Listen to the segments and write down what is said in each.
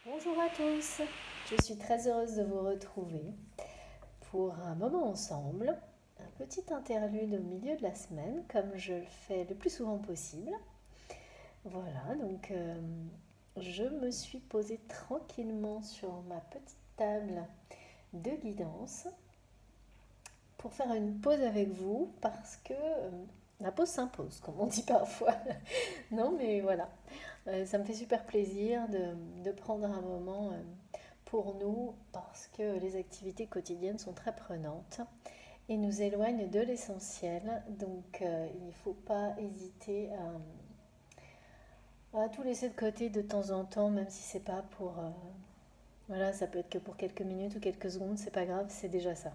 Bonjour à tous, je suis très heureuse de vous retrouver pour un moment ensemble, un petit interlude au milieu de la semaine comme je le fais le plus souvent possible. Voilà, donc je me suis posée tranquillement sur ma petite table de guidance pour faire une pause avec vous parce que la pause s'impose, comme on dit parfois. Non, mais voilà, ça me fait super plaisir de prendre un moment pour nous parce que les activités quotidiennes sont très prenantes et nous éloignent de l'essentiel. Donc il ne faut pas hésiter à tout laisser de côté de temps en temps, même si c'est pas pour... voilà, ça peut être que pour quelques minutes ou quelques secondes, c'est pas grave, c'est déjà ça.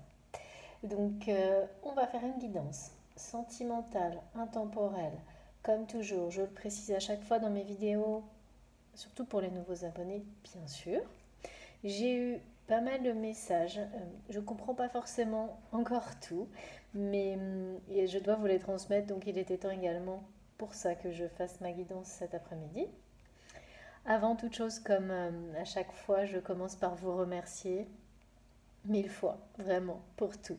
Donc on va faire une guidance sentimentale, intemporelle. Comme toujours, je le précise à chaque fois dans mes vidéos, surtout pour les nouveaux abonnés, bien sûr. J'ai eu pas mal de messages. Je ne comprends pas forcément encore tout, mais et je dois vous les transmettre, donc il était temps également pour ça que je fasse ma guidance cet après-midi. Avant toute chose, comme à chaque fois, je commence par vous remercier mille fois, vraiment, pour tout.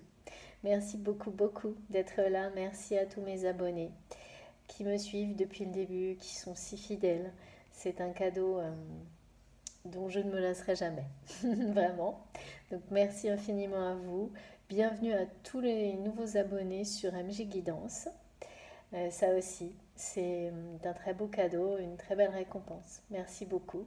Merci beaucoup, beaucoup d'être là. Merci à tous mes abonnés qui me suivent depuis le début, qui sont si fidèles. C'est un cadeau dont je ne me lasserai jamais. Vraiment. Donc merci infiniment à vous. Bienvenue à tous les nouveaux abonnés sur MJ Guidance. Ça aussi, c'est un très beau cadeau, une très belle récompense. Merci beaucoup.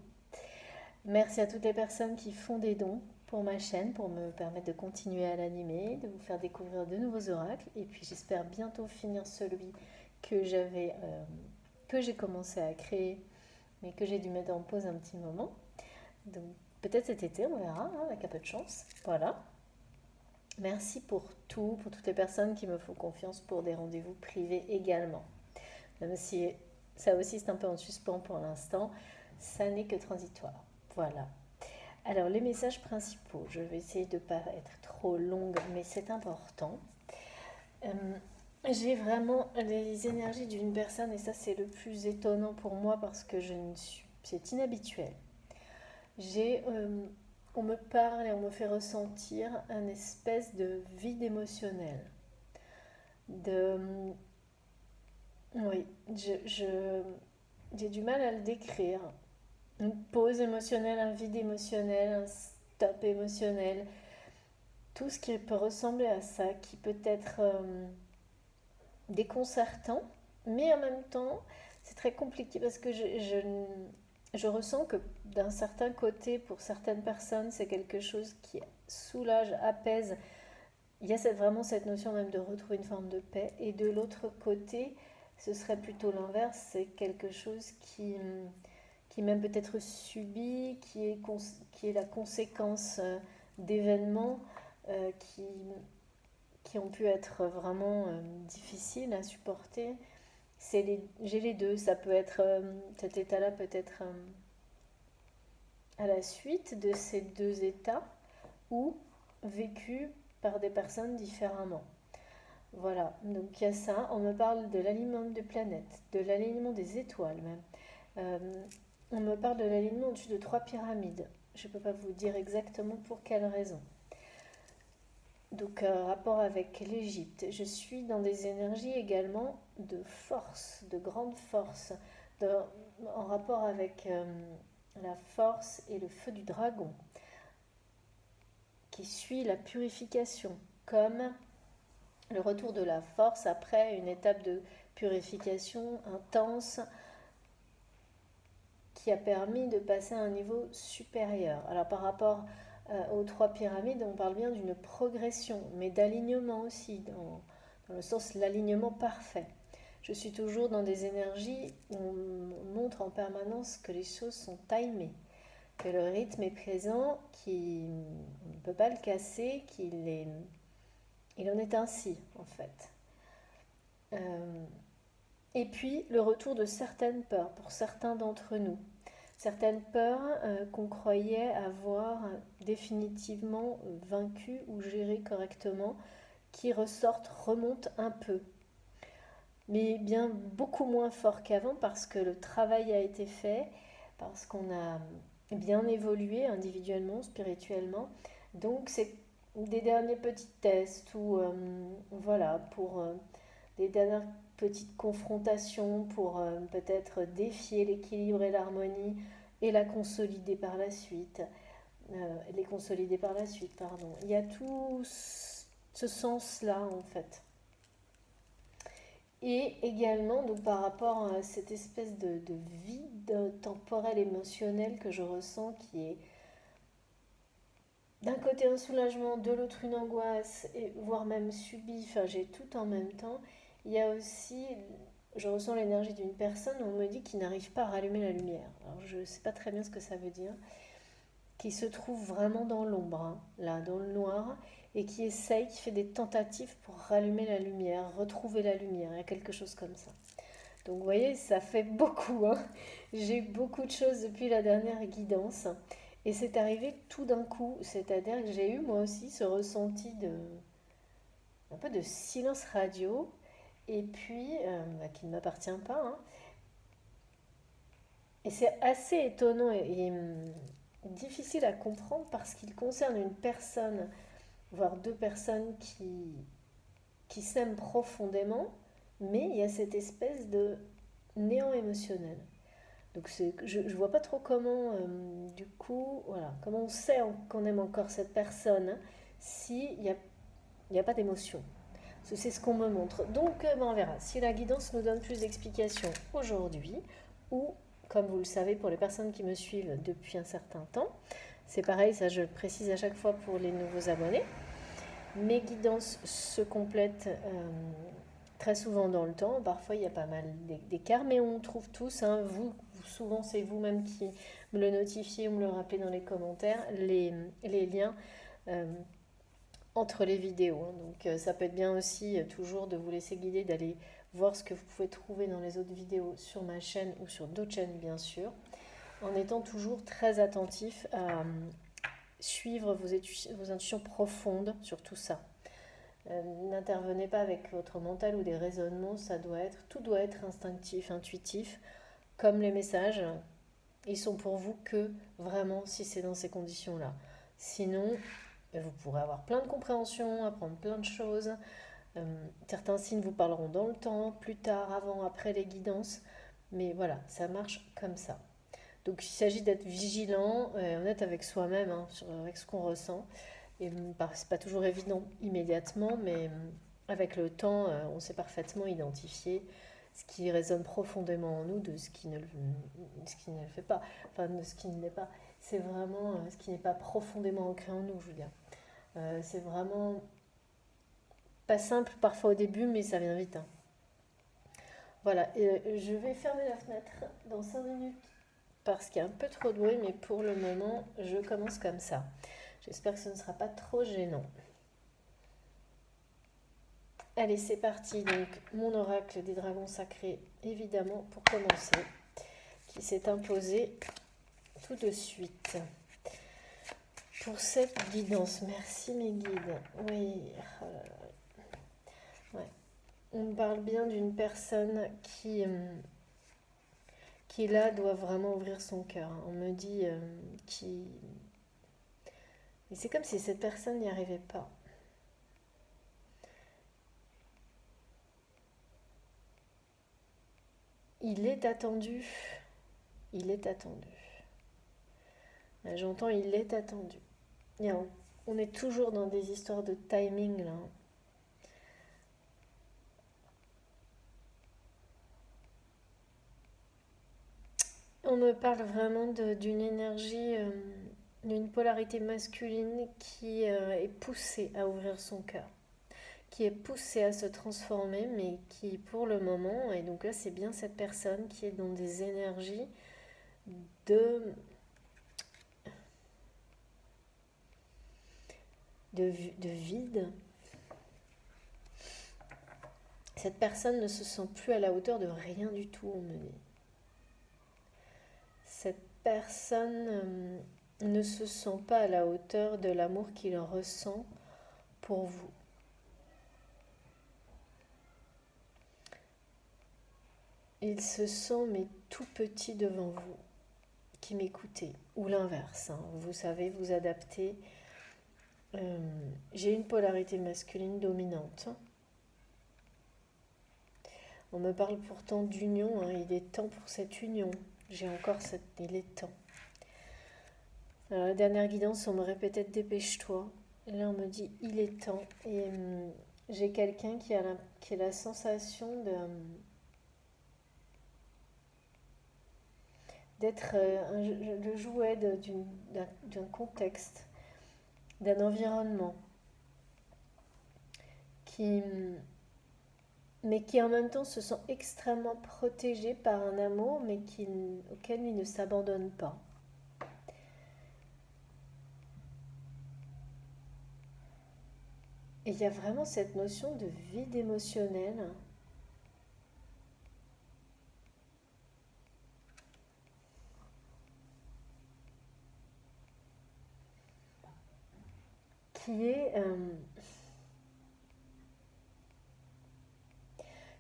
Merci à toutes les personnes qui font des dons pour ma chaîne, pour me permettre de continuer à l'animer, de vous faire découvrir de nouveaux oracles. Et puis j'espère bientôt finir celui que que j'ai commencé à créer, mais que j'ai dû mettre en pause un petit moment. Donc peut-être cet été, on verra, hein, avec un peu de chance. Voilà. Merci pour tout, pour toutes les personnes qui me font confiance pour des rendez-vous privés également. Même si ça aussi c'est un peu en suspens pour l'instant, ça n'est que transitoire. Voilà. Alors les messages principaux, je vais essayer de ne pas être trop longue, mais c'est important. Euh, j'ai vraiment les énergies d'une personne et ça c'est le plus étonnant pour moi parce que c'est inhabituel. J'ai, on me parle et on me fait ressentir un espèce de vide émotionnel. De, oui, j'ai du mal à le décrire. Une pause émotionnelle, un vide émotionnel, un stop émotionnel, tout ce qui peut ressembler à ça, qui peut être déconcertant, mais en même temps, c'est très compliqué parce que je ressens que d'un certain côté, pour certaines personnes, c'est quelque chose qui soulage, apaise. Il y a vraiment cette notion même de retrouver une forme de paix. Et de l'autre côté, ce serait plutôt l'inverse, c'est quelque chose qui même peut être subi, qui est la conséquence d'événements qui, qui ont pu être vraiment difficiles à supporter. J'ai les deux, ça peut être, cet état-là peut être à la suite de ces deux états ou vécu par des personnes différemment. Voilà, donc il y a ça. On me parle de l'alignement des planètes, de l'alignement des étoiles même. Euh, on me parle de l'alignement au-dessus de trois pyramides. Je ne peux pas vous dire exactement pour quelle raison. Donc, rapport avec l'Égypte. Je suis dans des énergies également de force, de grande force, de- en rapport avec la force et le feu du dragon, qui suit la purification, comme le retour de la force après une étape de purification intense qui a permis de passer à un niveau supérieur. Alors par rapport aux trois pyramides, on parle bien d'une progression, mais d'alignement aussi, dans le sens l'alignement parfait. Je suis toujours dans des énergies où on montre en permanence que les choses sont timées, que le rythme est présent, qu'on ne peut pas le casser, il en est ainsi en fait. Euh, et puis le retour de certaines peurs pour certains d'entre nous. Certaines peurs qu'on croyait avoir définitivement vaincues ou gérées correctement, qui ressortent, remontent un peu, mais bien beaucoup moins fort qu'avant parce que le travail a été fait, parce qu'on a bien évolué individuellement, spirituellement. Donc c'est des derniers petits tests ou voilà pour des dernières petites confrontations pour peut-être défier l'équilibre et l'harmonie et la consolider par la suite. Les consolider par la suite, pardon. Il y a tout ce sens-là en fait. Et également, donc par rapport à cette espèce de vide temporel émotionnel que je ressens, qui est d'un côté un soulagement, de l'autre une angoisse, et voire même subie, enfin j'ai tout en même temps, il y a aussi, je ressens l'énergie d'une personne, on me dit qu'il n'arrive pas à rallumer la lumière. Alors je ne sais pas très bien ce que ça veut dire, qui se trouve vraiment dans l'ombre, hein, là, dans le noir, et qui essaye, qui fait des tentatives pour rallumer la lumière, retrouver la lumière, il y a quelque chose comme ça. Donc vous voyez, ça fait beaucoup, hein. J'ai eu beaucoup de choses depuis la dernière guidance. Et c'est arrivé tout d'un coup, c'est-à-dire que j'ai eu moi aussi ce ressenti de un peu de silence radio, et puis qui ne m'appartient pas, hein. Et c'est assez étonnant et difficile à comprendre parce qu'il concerne une personne, voire deux personnes qui s'aiment profondément, mais il y a cette espèce de néant émotionnel. Donc je ne vois pas trop comment, du coup, voilà, comment on sait qu'on aime encore cette personne, hein, s'il n'y a pas d'émotion. C'est ce qu'on me montre. Donc ben, on verra si la guidance nous donne plus d'explications aujourd'hui ou, comme vous le savez, pour les personnes qui me suivent depuis un certain temps, c'est pareil, ça je le précise à chaque fois pour les nouveaux abonnés. Mes guidances se complètent très souvent dans le temps. Parfois, il y a pas mal d'écarts, mais on trouve tous, hein, souvent c'est vous-même qui me le notifiez ou me le rappelez dans les commentaires, les liens euh, entre les vidéos, hein. Donc ça peut être bien aussi toujours de vous laisser guider, d'aller voir ce que vous pouvez trouver dans les autres vidéos sur ma chaîne ou sur d'autres chaînes bien sûr, en étant toujours très attentif à suivre vos intuitions profondes sur tout ça. N'intervenez pas avec votre mental ou des raisonnements, tout doit être instinctif, intuitif, comme les messages, ils sont pour vous que vraiment si c'est dans ces conditions-là. Sinon, vous pourrez avoir plein de compréhension, apprendre plein de choses. Certains signes vous parleront dans le temps, plus tard, avant, après les guidances. Mais voilà, ça marche comme ça. Donc il s'agit d'être vigilant, honnête avec soi-même, hein, avec ce qu'on ressent. Et c'est pas toujours évident immédiatement, mais avec le temps, on sait parfaitement identifier ce qui résonne profondément en nous de ce qui ne le fait pas, enfin de ce qui ne l'est pas. C'est vraiment ce qui n'est pas profondément ancré en nous, je veux dire. C'est vraiment pas simple parfois au début, mais ça vient vite, hein. Voilà, et je vais fermer la fenêtre dans 5 minutes parce qu'il y a un peu trop de bruit, mais pour le moment, je commence comme ça. J'espère que ce ne sera pas trop gênant. Allez, c'est parti. Donc, mon oracle des dragons sacrés, évidemment, pour commencer, qui s'est imposé tout de suite. Pour cette guidance, merci mes guides. Oui, oh là là. Ouais. On me parle bien d'une personne qui là doit vraiment ouvrir son cœur. On me dit qui... Et c'est comme si cette personne n'y arrivait pas. Il est attendu. Il est attendu. Là, j'entends il est attendu. Et on est toujours dans des histoires de timing là. On me parle vraiment d'une énergie, d'une polarité masculine qui est poussée à ouvrir son cœur, qui est poussée à se transformer, mais qui pour le moment, et donc là c'est bien cette personne qui est dans des énergies de, de vide. Cette personne ne se sent plus à la hauteur de rien du tout, on me dit. Cette personne ne se sent pas à la hauteur de l'amour qu'il ressent pour vous. Il se sent mais tout petit devant vous, qui m'écoutait, ou l'inverse, hein. Vous savez, vous adaptez. J'ai une polarité masculine dominante. On me parle pourtant d'union, hein. Il est temps pour cette union. J'ai encore cette... Il est temps. Alors, la dernière guidance, on me répétait dépêche-toi. Et là, on me dit il est temps. Et j'ai quelqu'un qui a la sensation d'être le jouet d'un contexte, d'un environnement, qui, mais qui en même temps se sent extrêmement protégé par un amour, mais auquel il ne s'abandonne pas. Et il y a vraiment cette notion de vide émotionnel qui est...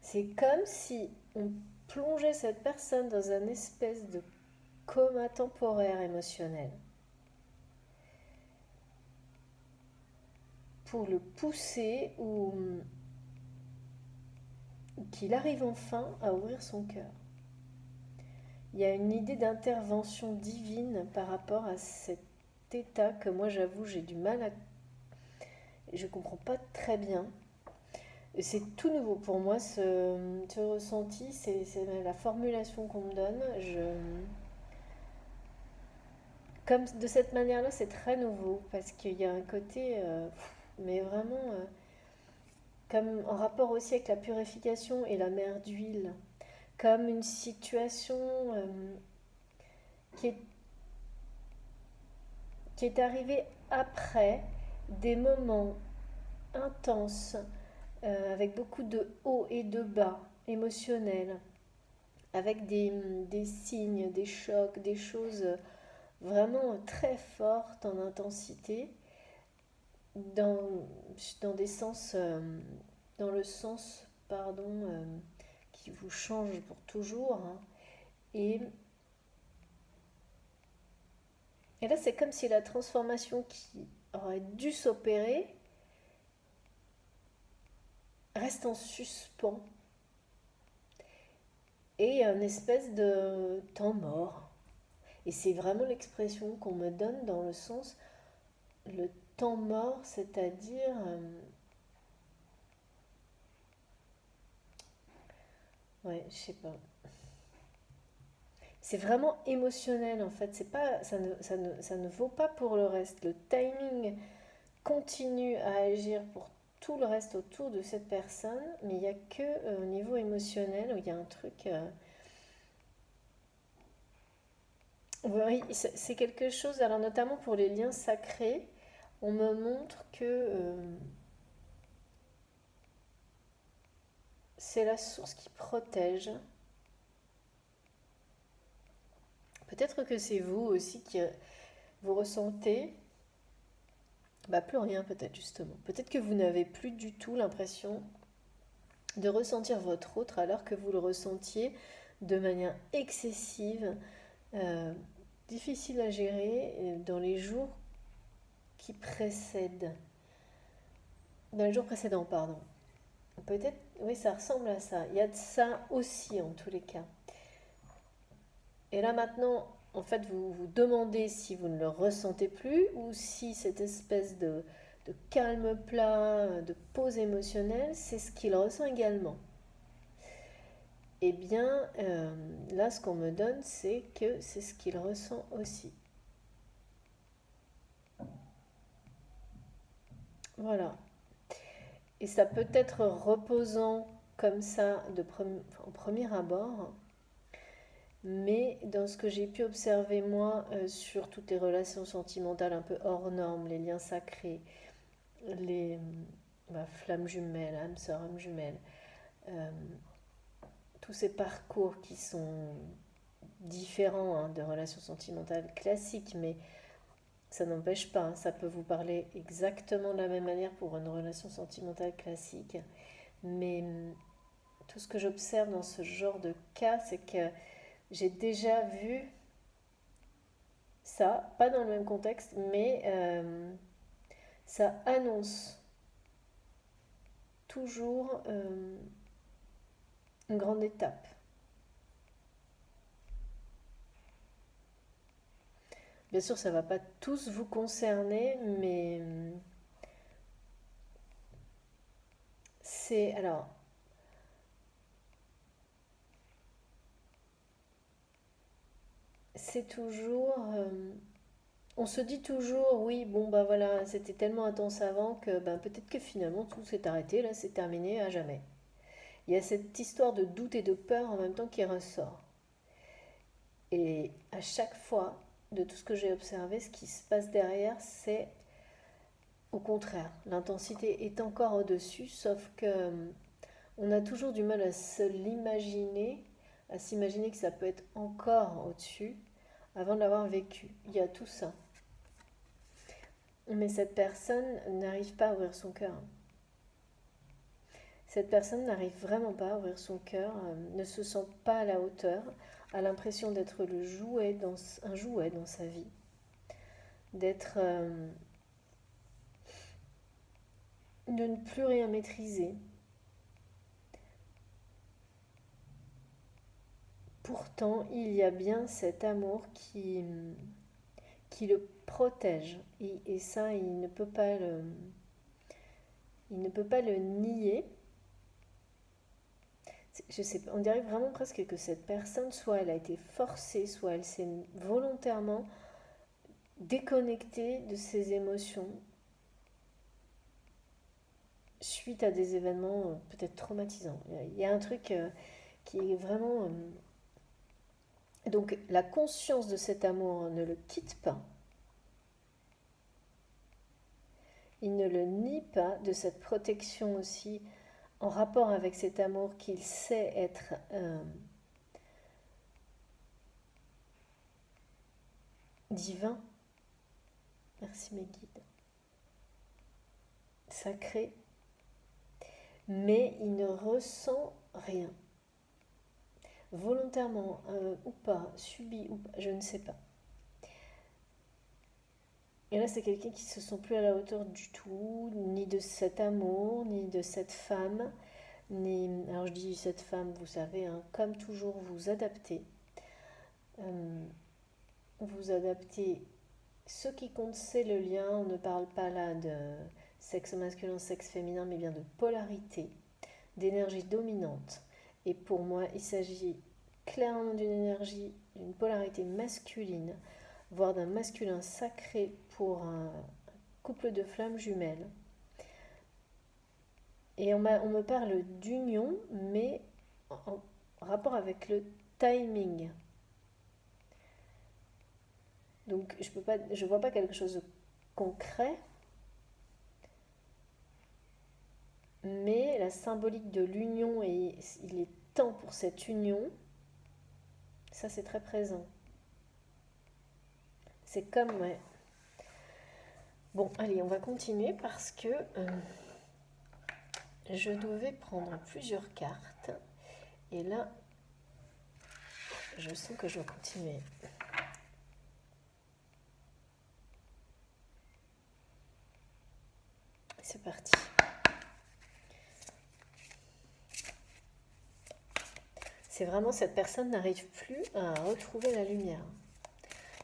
c'est comme si on plongeait cette personne dans un espèce de coma temporaire émotionnel pour le pousser ou qu'il arrive enfin à ouvrir son cœur. Il y a une idée d'intervention divine par rapport à cet état que moi j'avoue j'ai du mal à... Je ne comprends pas très bien. C'est tout nouveau pour moi ce ressenti, c'est la formulation qu'on me donne. Comme de cette manière-là, c'est très nouveau parce qu'il y a un côté, mais vraiment, comme en rapport aussi avec la purification et la mer d'huile, comme une situation qui est, qui est arrivée après des moments intenses, avec beaucoup de hauts et de bas émotionnels, avec des signes, des chocs, des choses vraiment très fortes en intensité, dans, dans des sens, dans le sens, pardon, qui vous change pour toujours, hein. Et, et là, c'est comme si la transformation qui aurait dû s'opérer reste en suspens et un espèce de temps mort. Et c'est vraiment l'expression qu'on me donne dans le sens, le temps mort, c'est-à-dire, ouais, je sais pas. C'est vraiment émotionnel en fait. C'est pas, ça ne vaut pas pour le reste. Le timing continue à agir pour tout le reste autour de cette personne, mais il n'y a que au niveau émotionnel où il y a un truc. Oui, c'est quelque chose. Alors notamment pour les liens sacrés, on me montre que c'est la source qui protège. Peut-être que c'est vous aussi qui vous ressentez, bah plus rien peut-être justement. Peut-être que vous n'avez plus du tout l'impression de ressentir votre autre alors que vous le ressentiez de manière excessive, euh, difficile à gérer dans les jours qui précèdent. Dans les jours précédents, pardon. Peut-être, oui, ça ressemble à ça. Il y a de ça aussi en tous les cas. Et là maintenant, en fait, vous vous demandez si vous ne le ressentez plus ou si cette espèce de calme plat, de pause émotionnelle, c'est ce qu'il ressent également. Eh bien, là, ce qu'on me donne, c'est que c'est ce qu'il ressent aussi. Voilà. Et ça peut être reposant comme ça en premier abord, mais dans ce que j'ai pu observer moi sur toutes les relations sentimentales un peu hors normes, les liens sacrés, les flammes jumelles, âme sœur, âme jumelle, euh, tous ces parcours qui sont différents, hein, de relations sentimentales classiques, mais ça n'empêche pas, hein, ça peut vous parler exactement de la même manière pour une relation sentimentale classique. Mais tout ce que j'observe dans ce genre de cas, c'est que j'ai déjà vu ça, pas dans le même contexte, mais ça annonce toujours une grande étape. Bien sûr, ça ne va pas tous vous concerner, mais c'est alors c'est toujours on se dit toujours oui bon bah voilà c'était tellement intense avant que ben peut-être que finalement tout s'est arrêté là c'est terminé à jamais. Il y a cette histoire de doute et de peur en même temps qui ressort. Et à chaque fois, de tout ce que j'ai observé, ce qui se passe derrière, c'est au contraire. L'intensité est encore au-dessus, sauf que on a toujours du mal à se l'imaginer, à s'imaginer que ça peut être encore au-dessus avant de l'avoir vécu. Il y a tout ça. Mais cette personne n'arrive pas à ouvrir son cœur. Cette personne n'arrive vraiment pas à ouvrir son cœur, ne se sent pas à la hauteur, a l'impression d'être un jouet dans sa vie, d'être de ne plus rien maîtriser. Pourtant, il y a bien cet amour qui le protège. Et ça, il ne peut pas le nier. Je sais pas, on dirait vraiment presque que cette personne, soit elle a été forcée, soit elle s'est volontairement déconnectée de ses émotions suite à des événements peut-être traumatisants. Il y a un truc qui est vraiment... Donc la conscience de cet amour ne le quitte pas. Il ne le nie pas de cette protection aussi en rapport avec cet amour qu'il sait être divin. Merci mes guides. Sacré. Mais il ne ressent rien. Volontairement ou pas, subi ou pas, je ne sais pas. Et là, c'est quelqu'un qui se sent plus à la hauteur du tout, ni de cet amour, ni de cette femme, ni... Alors je dis cette femme, vous savez, hein, comme toujours, vous adaptez. Euh, vous adaptez. Ce qui compte, c'est le lien. On ne parle pas là de sexe masculin, sexe féminin, mais bien de polarité, d'énergie dominante. Et pour moi, il s'agit clairement d'une énergie, d'une polarité masculine, voire d'un masculin sacré pour un couple de flammes jumelles. Et on me parle d'union, mais en rapport avec le timing. Donc je vois pas quelque chose de concret, mais la symbolique de l'union et il est temps pour cette union, ça c'est très présent. C'est comme ouais. Bon, allez, on va continuer parce que je devais prendre plusieurs cartes et là, je sens que je vais continuer. C'est parti. C'est vraiment cette personne n'arrive plus à retrouver la lumière.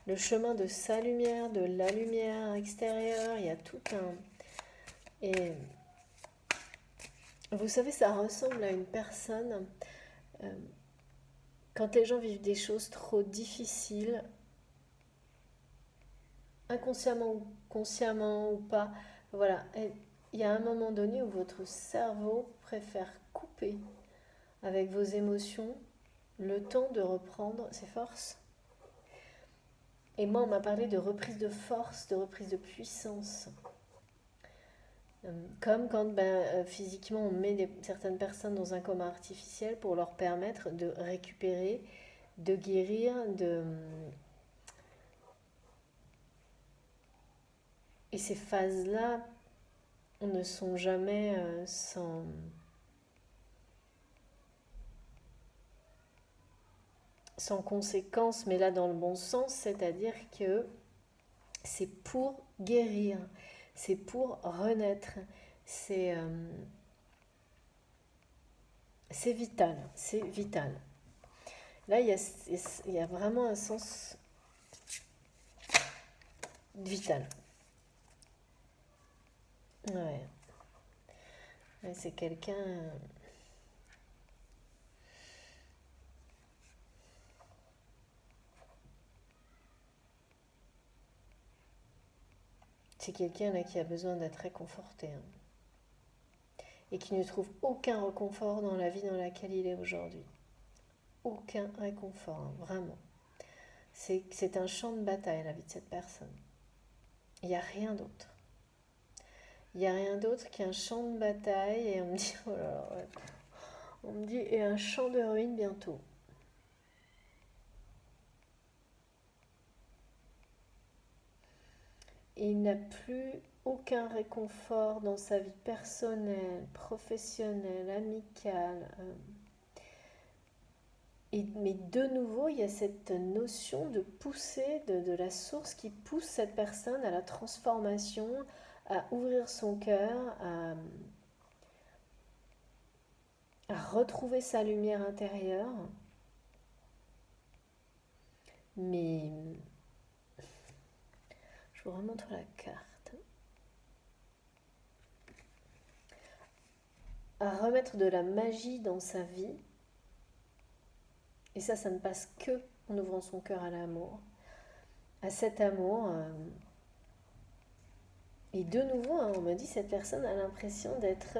Le chemin de sa lumière, de la lumière extérieure, il y a tout un... Et vous savez, ça ressemble à une personne, quand les gens vivent des choses trop difficiles, inconsciemment ou consciemment ou pas, voilà, il y a un moment donné où votre cerveau préfère couper avec vos émotions le temps de reprendre ses forces. Et moi, on m'a parlé de reprise de force, de reprise de puissance. Comme quand physiquement on met certaines personnes dans un coma artificiel pour leur permettre de récupérer, de guérir, de... Et ces phases-là ne sont jamais sans... sans conséquence, mais là dans le bon sens, c'est-à-dire que c'est pour guérir, c'est pour renaître, c'est c'est vital, c'est vital. Là, il y a vraiment un sens vital. Ouais, ouais, c'est quelqu'un... C'est quelqu'un là qui a besoin d'être réconforté, hein, et qui ne trouve aucun réconfort dans la vie dans laquelle il est aujourd'hui. Aucun réconfort, hein, vraiment. C'est un champ de bataille, la vie de cette personne. Il n'y a rien d'autre. Il n'y a rien d'autre qu'un champ de bataille et on me dit, oh là là, ouais. On me dit, et un champ de ruines bientôt. Et il n'a plus aucun réconfort dans sa vie personnelle, professionnelle, amicale. Mais de nouveau, il y a cette notion de pousser, de la source qui pousse cette personne à la transformation, à ouvrir son cœur, à retrouver sa lumière intérieure. Mais je vous remontre la carte. À remettre de la magie dans sa vie. Et ça ne passe que en ouvrant son cœur à l'amour. À cet amour. Et de nouveau, hein, on me dit, cette personne a l'impression d'être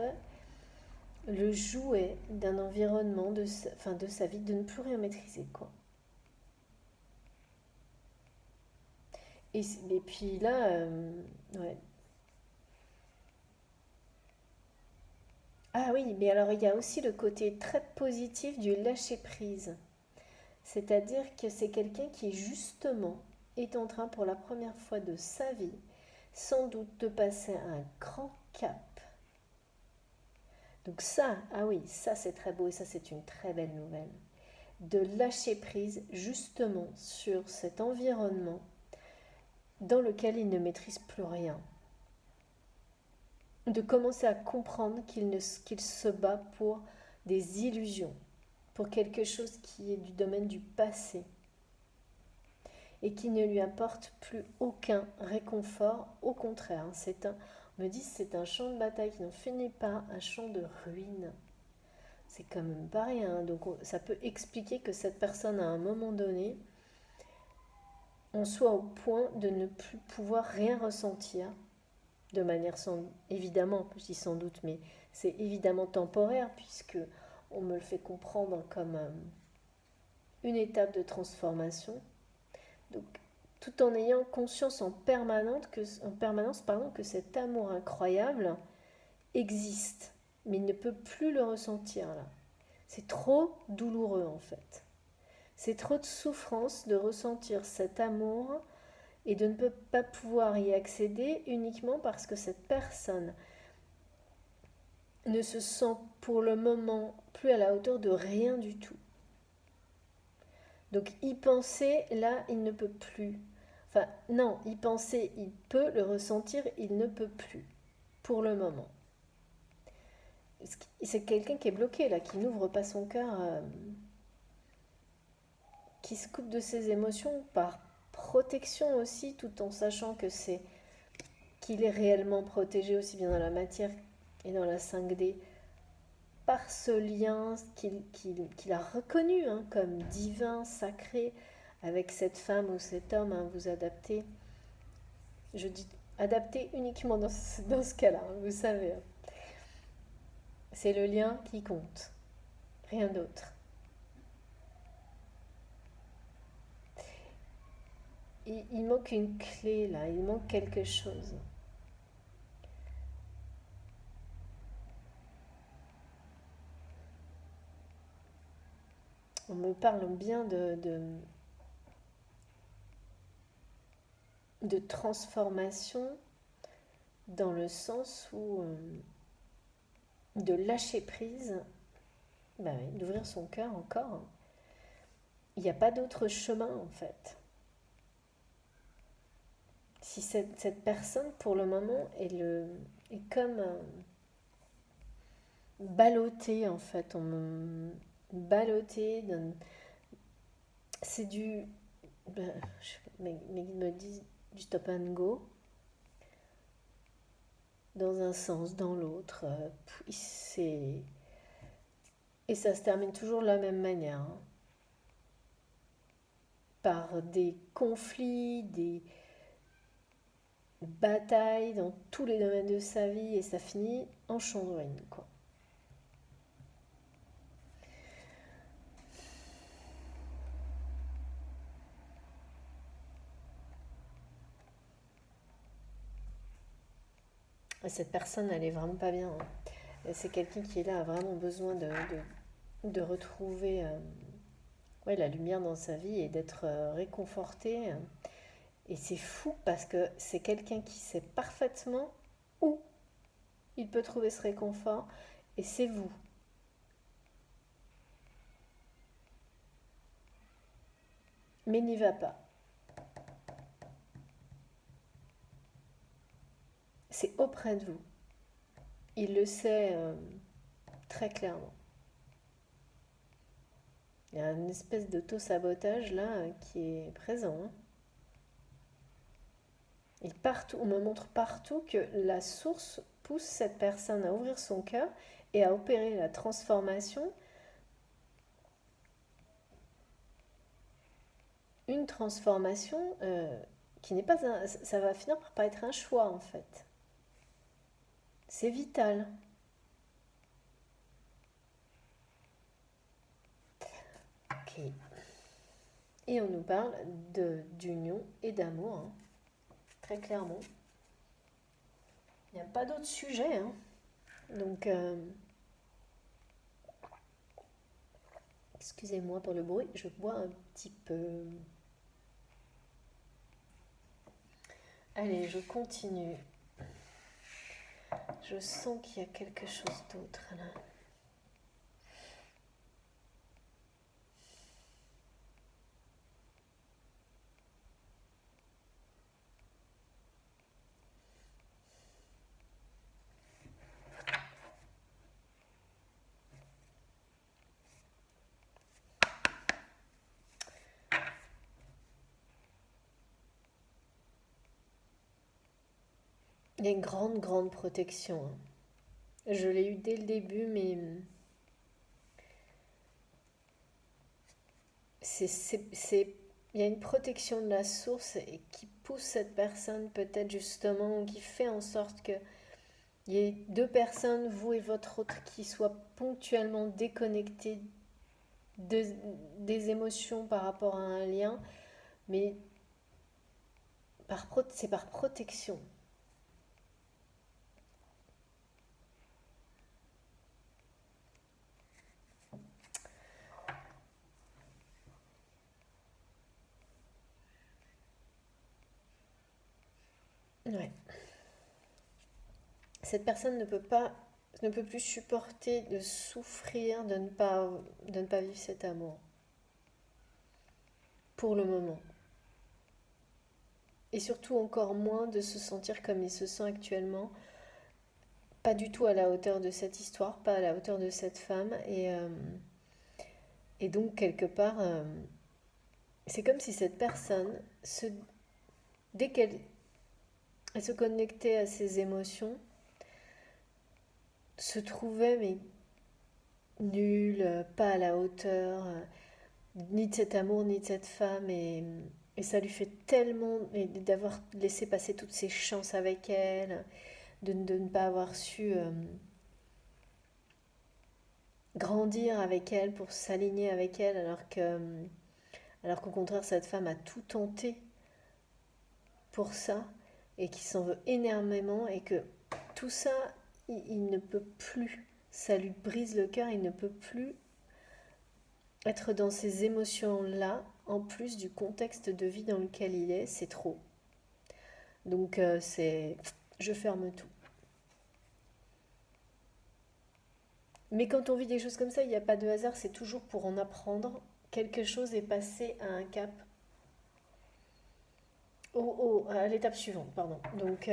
le jouet d'un environnement, de sa vie, de ne plus rien maîtriser, quoi. Et puis là, ouais. Ah oui, mais alors il y a aussi le côté très positif du lâcher-prise. C'est-à-dire que c'est quelqu'un qui, justement, est en train, pour la première fois de sa vie, sans doute de passer un grand cap. Donc ça, ah oui, ça c'est très beau et ça c'est une très belle nouvelle. De lâcher prise justement sur cet environnement dans lequel il ne maîtrise plus rien. De commencer à comprendre qu'il se bat pour des illusions, pour quelque chose qui est du domaine du passé et qui ne lui apporte plus aucun réconfort. Au contraire, on me dit c'est un champ de bataille qui n'en finit pas, un champ de ruines. C'est quand même pas rien. Donc ça peut expliquer que cette personne, à un moment donné, on soit au point de ne plus pouvoir rien ressentir, de manière évidemment, je dis sans doute, mais c'est évidemment temporaire, puisque on me le fait comprendre comme une étape de transformation. Donc, tout en ayant conscience en permanence que cet amour incroyable existe, mais il ne peut plus le ressentir là. C'est trop douloureux en fait. C'est trop de souffrance de ressentir cet amour et de ne pas pouvoir y accéder uniquement parce que cette personne ne se sent pour le moment plus à la hauteur de rien du tout. Donc y penser, là, il ne peut plus. Enfin, non, y penser, il peut le ressentir, il ne peut plus, pour le moment. C'est quelqu'un qui est bloqué, là, qui n'ouvre pas son cœur, qui se coupe de ses émotions par protection aussi, tout en sachant qu'il est réellement protégé aussi bien dans la matière et dans la 5D par ce lien qu'il a reconnu comme divin, sacré, avec cette femme ou cet homme, vous adaptez. Je dis adapté uniquement dans ce cas-là, vous savez. C'est le lien qui compte, rien d'autre. Il manque une clé là, il manque quelque chose. On me parle bien de transformation dans le sens où de lâcher prise, bah oui, d'ouvrir son cœur encore, il n'y a pas d'autre chemin en fait. Si cette personne, pour le moment, est comme ballottée en fait. Ballottée. C'est du. Ben, mes guides me disent du stop and go. Dans un sens, dans l'autre. Et ça se termine toujours de la même manière, hein. Par des conflits, des batailles dans tous les domaines de sa vie et ça finit en chambouine, quoi. Et cette personne, elle est vraiment pas bien, hein. C'est quelqu'un qui là a vraiment besoin de retrouver ouais, la lumière dans sa vie et d'être réconforté. Et c'est fou parce que c'est quelqu'un qui sait parfaitement où il peut trouver ce réconfort et c'est vous. Mais n'y va pas. C'est auprès de vous. Il le sait très clairement. Il y a une espèce d'auto-sabotage là qui est présent, hein. On me montre partout que la source pousse cette personne à ouvrir son cœur et à opérer la transformation. Une transformation qui n'est pas ça va finir par pas être un choix en fait. C'est vital. Ok. Et on nous parle d'union et d'amour, hein, très clairement. Il n'y a pas d'autre sujet, hein. Donc, excusez-moi pour le bruit, je bois un petit peu. Allez, je continue. Je sens qu'il y a quelque chose d'autre là. Il y a une grande, grande protection, hein. Je l'ai eu dès le début, mais il y a une protection de la source et qui pousse cette personne peut-être justement, ou qui fait en sorte que il y ait deux personnes, vous et votre autre, qui soient ponctuellement déconnectées de- des émotions par rapport à un lien, mais c'est par protection. Ouais. Cette personne ne peut plus supporter de souffrir, de ne pas vivre cet amour. Pour le moment. Et surtout encore moins de se sentir comme il se sent actuellement, pas du tout à la hauteur de cette histoire, pas à la hauteur de cette femme. Et donc, quelque part, c'est comme si cette personne, dès qu'elle elle se connectait à ses émotions, se trouvait mais nulle, pas à la hauteur, ni de cet amour, ni de cette femme. Et ça lui fait tellement d'avoir laissé passer toutes ses chances avec elle, de ne pas avoir su grandir avec elle pour s'aligner avec elle, alors qu'au contraire, cette femme a tout tenté pour ça et qui s'en veut énormément et que tout ça, il ne peut plus. Ça lui brise le cœur, il ne peut plus être dans ces émotions-là, en plus du contexte de vie dans lequel il est, c'est trop. Donc je ferme tout. Mais quand on vit des choses comme ça, il n'y a pas de hasard, c'est toujours pour en apprendre quelque chose est passé à un cap, à l'étape suivante, pardon. Donc,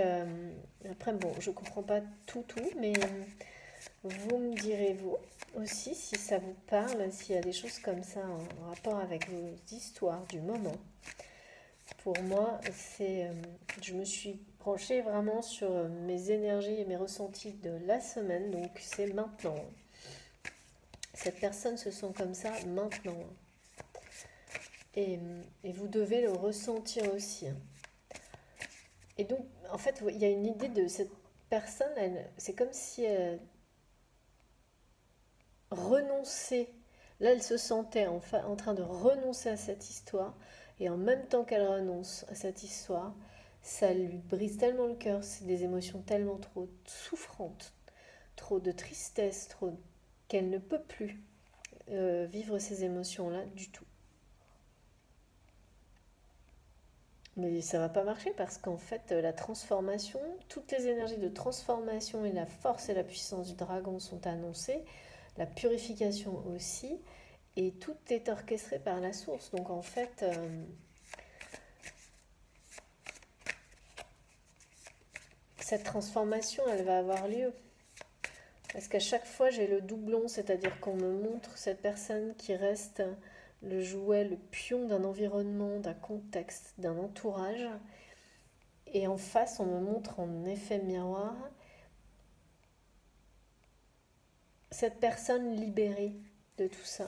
après, bon, je comprends pas tout, mais vous me direz, vous aussi, si ça vous parle, s'il y a des choses comme ça en rapport avec vos histoires du moment. Pour moi, je me suis penchée vraiment sur mes énergies et mes ressentis de la semaine, donc c'est maintenant. Cette personne se sent comme ça maintenant. Et vous devez le ressentir aussi. Et donc, en fait, il y a une idée de cette personne, c'est comme si elle renonçait. Là, elle se sentait en train de renoncer à cette histoire. Et en même temps qu'elle renonce à cette histoire, ça lui brise tellement le cœur. C'est des émotions tellement trop souffrantes, trop de tristesse, trop qu'elle ne peut plus vivre ces émotions-là du tout. Mais ça va pas marcher parce qu'en fait, la transformation, toutes les énergies de transformation et la force et la puissance du dragon sont annoncées, la purification aussi, et tout est orchestré par la source. Donc en fait, cette transformation, elle va avoir lieu. Parce qu'à chaque fois, j'ai le doublon, c'est-à-dire qu'on me montre cette personne qui reste le jouet, le pion d'un environnement, d'un contexte, d'un entourage. Et en face, on me montre en effet miroir cette personne libérée de tout ça.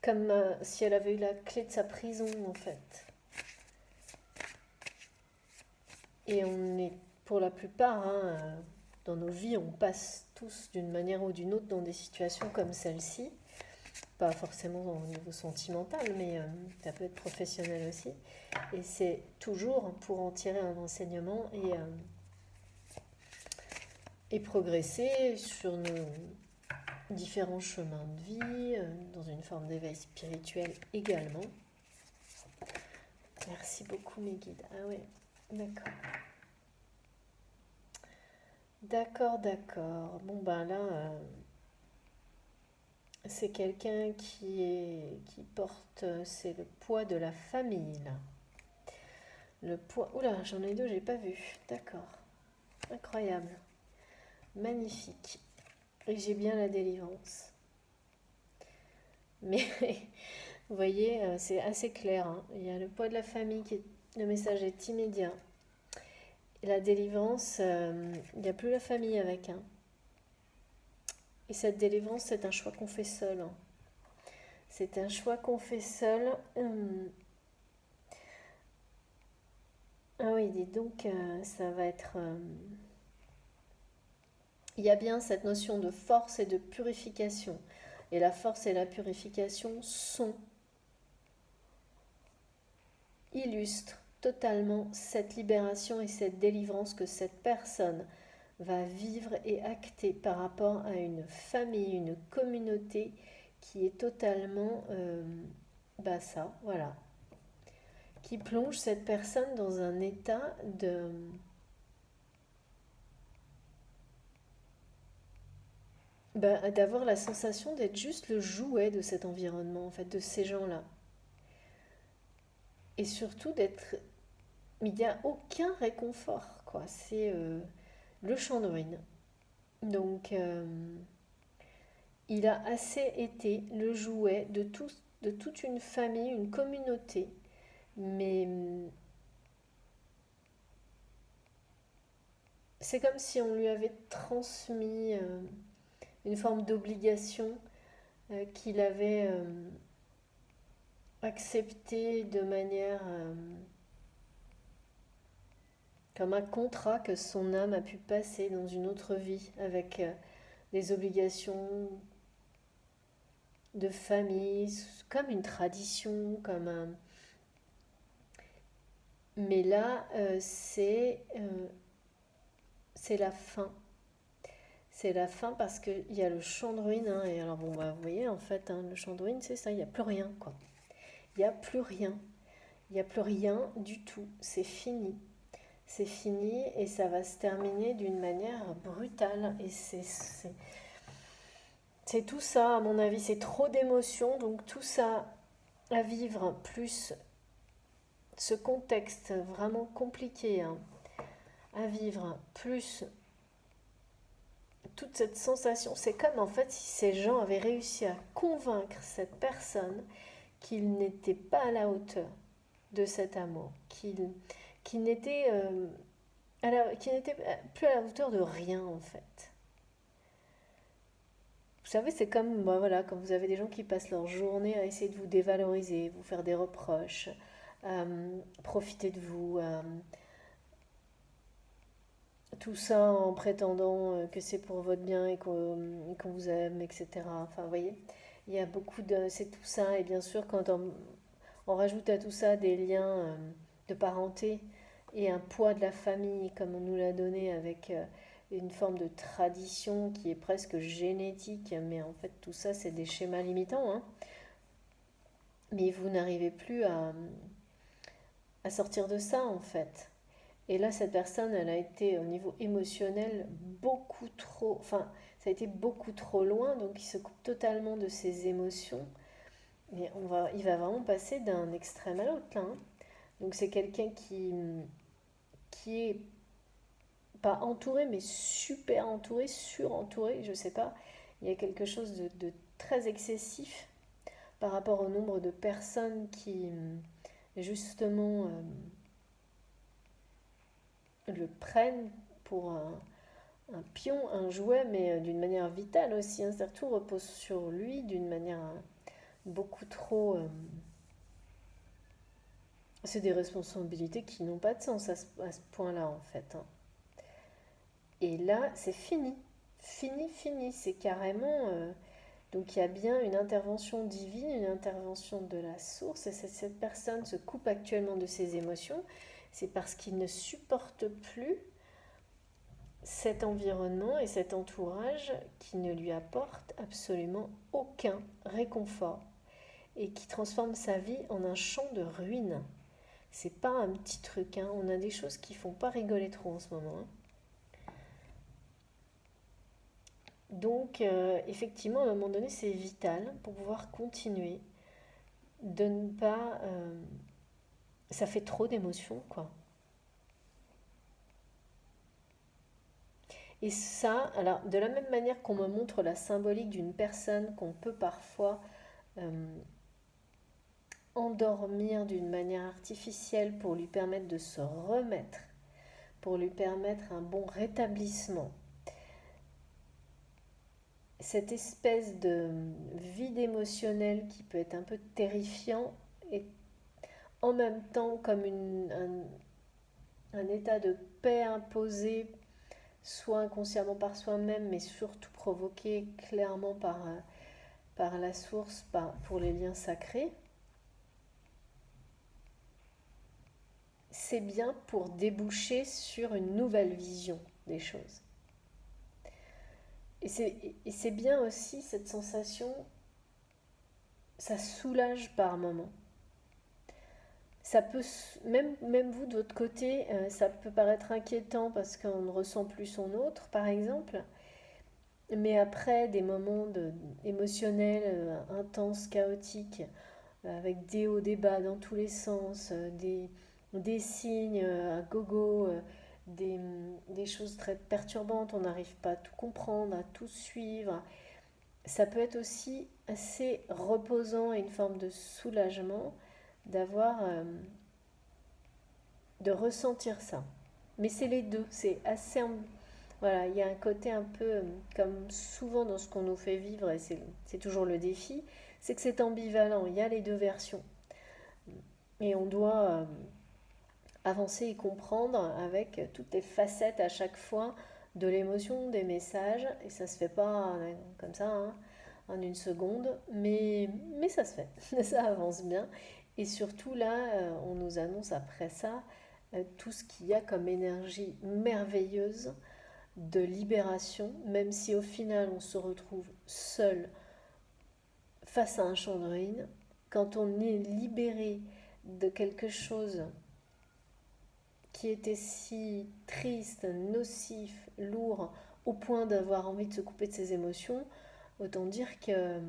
Comme si elle avait eu la clé de sa prison, en fait. Et on est, pour la plupart, dans nos vies, on passe tous d'une manière ou d'une autre dans des situations comme celle-ci. Pas forcément au niveau sentimental, mais ça peut être professionnel aussi. Et c'est toujours pour en tirer un enseignement et progresser sur nos différents chemins de vie, dans une forme d'éveil spirituel également. Merci beaucoup mes guides. Ah ouais, d'accord. D'accord. Bon ben là, c'est quelqu'un qui porte, c'est le poids de la famille là. Le poids. Oula, j'en ai deux, j'ai pas vu. D'accord. Incroyable. Magnifique. Et j'ai bien la délivrance. Mais vous voyez, c'est assez clair. Il y a le poids de la famille le message est immédiat. Et la délivrance, il n'y a plus la famille avec. Et cette délivrance, c'est un choix qu'on fait seul. C'est un choix qu'on fait seul. Ah oui, dis donc, ça va être... Il y a bien cette notion de force et de purification. Et la force et la purification illustrent totalement cette libération et cette délivrance que cette personne va vivre et acter par rapport à une famille, une communauté qui est totalement ça, voilà, qui plonge cette personne dans un état d'avoir la sensation d'être juste le jouet de cet environnement, en fait, de ces gens-là. Et surtout d'être... Il n'y a aucun réconfort, quoi. C'est le champ de ruines. Donc, il a assez été le jouet de toute une famille, une communauté. Mais c'est comme si on lui avait transmis une forme d'obligation qu'il avait acceptée de manière comme un contrat que son âme a pu passer dans une autre vie avec des obligations de famille, comme une tradition, comme un... Mais là, c'est la fin. C'est la fin parce qu'il y a le champ de ruines. Et alors, bon, vous voyez, en fait, le champ de ruines, c'est ça, il n'y a plus rien, quoi. Il n'y a plus rien. Il n'y a plus rien du tout. C'est fini. C'est fini et ça va se terminer d'une manière brutale. Et C'est tout ça, à mon avis, c'est trop d'émotions, donc tout ça à vivre, plus ce contexte vraiment compliqué hein, à vivre, plus toute cette sensation, c'est comme en fait si ces gens avaient réussi à convaincre cette personne qu'il n'était pas à la hauteur de cet amour, qu'il n'était qu'il n'était plus à la hauteur de rien en fait. Vous savez, c'est comme bah, voilà, quand vous avez des gens qui passent leur journée à essayer de vous dévaloriser, vous faire des reproches, profiter de vous, tout ça en prétendant que c'est pour votre bien et qu'on vous aime, etc. Enfin, vous voyez, il y a beaucoup de... C'est tout ça, et bien sûr, quand on rajoute à tout ça des liens de parenté et un poids de la famille, comme on nous l'a donné avec une forme de tradition qui est presque génétique, mais en fait, tout ça, c'est des schémas limitants, hein. Mais vous n'arrivez plus à sortir de ça, en fait. Et là, cette personne, elle a été au niveau émotionnel beaucoup trop, enfin, ça a été beaucoup trop loin, donc il se coupe totalement de ses émotions. Et il va vraiment passer d'un extrême à l'autre, là, hein. Donc c'est quelqu'un qui est pas entouré, mais super entouré, surentouré, je sais pas. Il y a quelque chose de très excessif par rapport au nombre de personnes qui, justement, le prennent pour un pion, un jouet, mais d'une manière vitale aussi, hein. C'est-à-dire tout repose sur lui d'une manière beaucoup trop... c'est des responsabilités qui n'ont pas de sens à ce point-là, en fait, hein. Et là, c'est fini. Fini, fini. C'est carrément... donc il y a bien une intervention divine, une intervention de la source, et cette personne se coupe actuellement de ses émotions. C'est parce qu'il ne supporte plus cet environnement et cet entourage qui ne lui apporte absolument aucun réconfort et qui transforme sa vie en un champ de ruines. C'est pas un petit truc, hein. On a des choses qui font pas rigoler trop en ce moment, hein. Donc, effectivement, à un moment donné, c'est vital pour pouvoir continuer de ne pas. Ça fait trop d'émotions, quoi. Et ça, alors, de la même manière qu'on me montre la symbolique d'une personne qu'on peut parfois euh, endormir d'une manière artificielle pour lui permettre de se remettre, pour lui permettre un bon rétablissement, cette espèce de vide émotionnel qui peut être un peu terrifiant et en même temps comme un état de paix imposé, soit inconsciemment par soi-même, mais surtout provoqué clairement par la source, pour les liens sacrés, c'est bien pour déboucher sur une nouvelle vision des choses. Et c'est bien aussi cette sensation, ça soulage par moments. Ça peut, même vous de votre côté, ça peut paraître inquiétant parce qu'on ne ressent plus son autre, par exemple. Mais après des moments émotionnels intenses, chaotiques, avec des hauts, des bas dans tous les sens, des signes à gogo, des choses très perturbantes, on n'arrive pas à tout comprendre, à tout suivre. Ça peut être aussi assez reposant et une forme de soulagement d'avoir, de ressentir ça. Mais c'est les deux, c'est assez... Voilà, il y a un côté un peu, comme souvent dans ce qu'on nous fait vivre, et c'est toujours le défi, c'est que c'est ambivalent, il y a les deux versions. Et on doit avancer et comprendre avec toutes les facettes à chaque fois de l'émotion, des messages, et ça se fait pas comme ça, hein, en une seconde, mais ça se fait, ça avance bien. Et surtout là, on nous annonce après ça tout ce qu'il y a comme énergie merveilleuse de libération, même si au final on se retrouve seul face à un champ de ruines, quand on est libéré de quelque chose qui était si triste, nocif, lourd, au point d'avoir envie de se couper de ses émotions, Autant dire que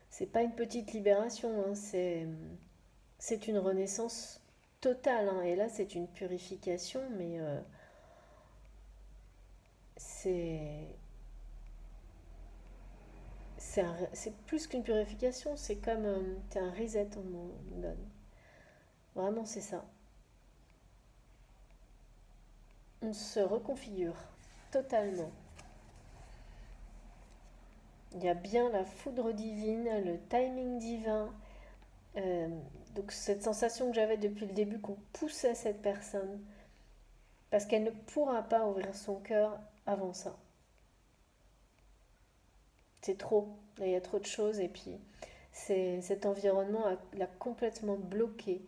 c'est pas une petite libération, hein, c'est une renaissance totale, hein. Et là, c'est une purification, mais c'est c'est plus qu'une purification, c'est comme c'est un reset, on donne. Vraiment, c'est ça. On se reconfigure totalement. Il y a bien la foudre divine, le timing divin. euh, donc cette sensation que j'avais depuis le début qu'on poussait cette personne parce qu'elle ne pourra pas ouvrir son cœur avant ça. C'est trop. Là, il y a trop de choses et puis cet environnement l'a complètement bloqué.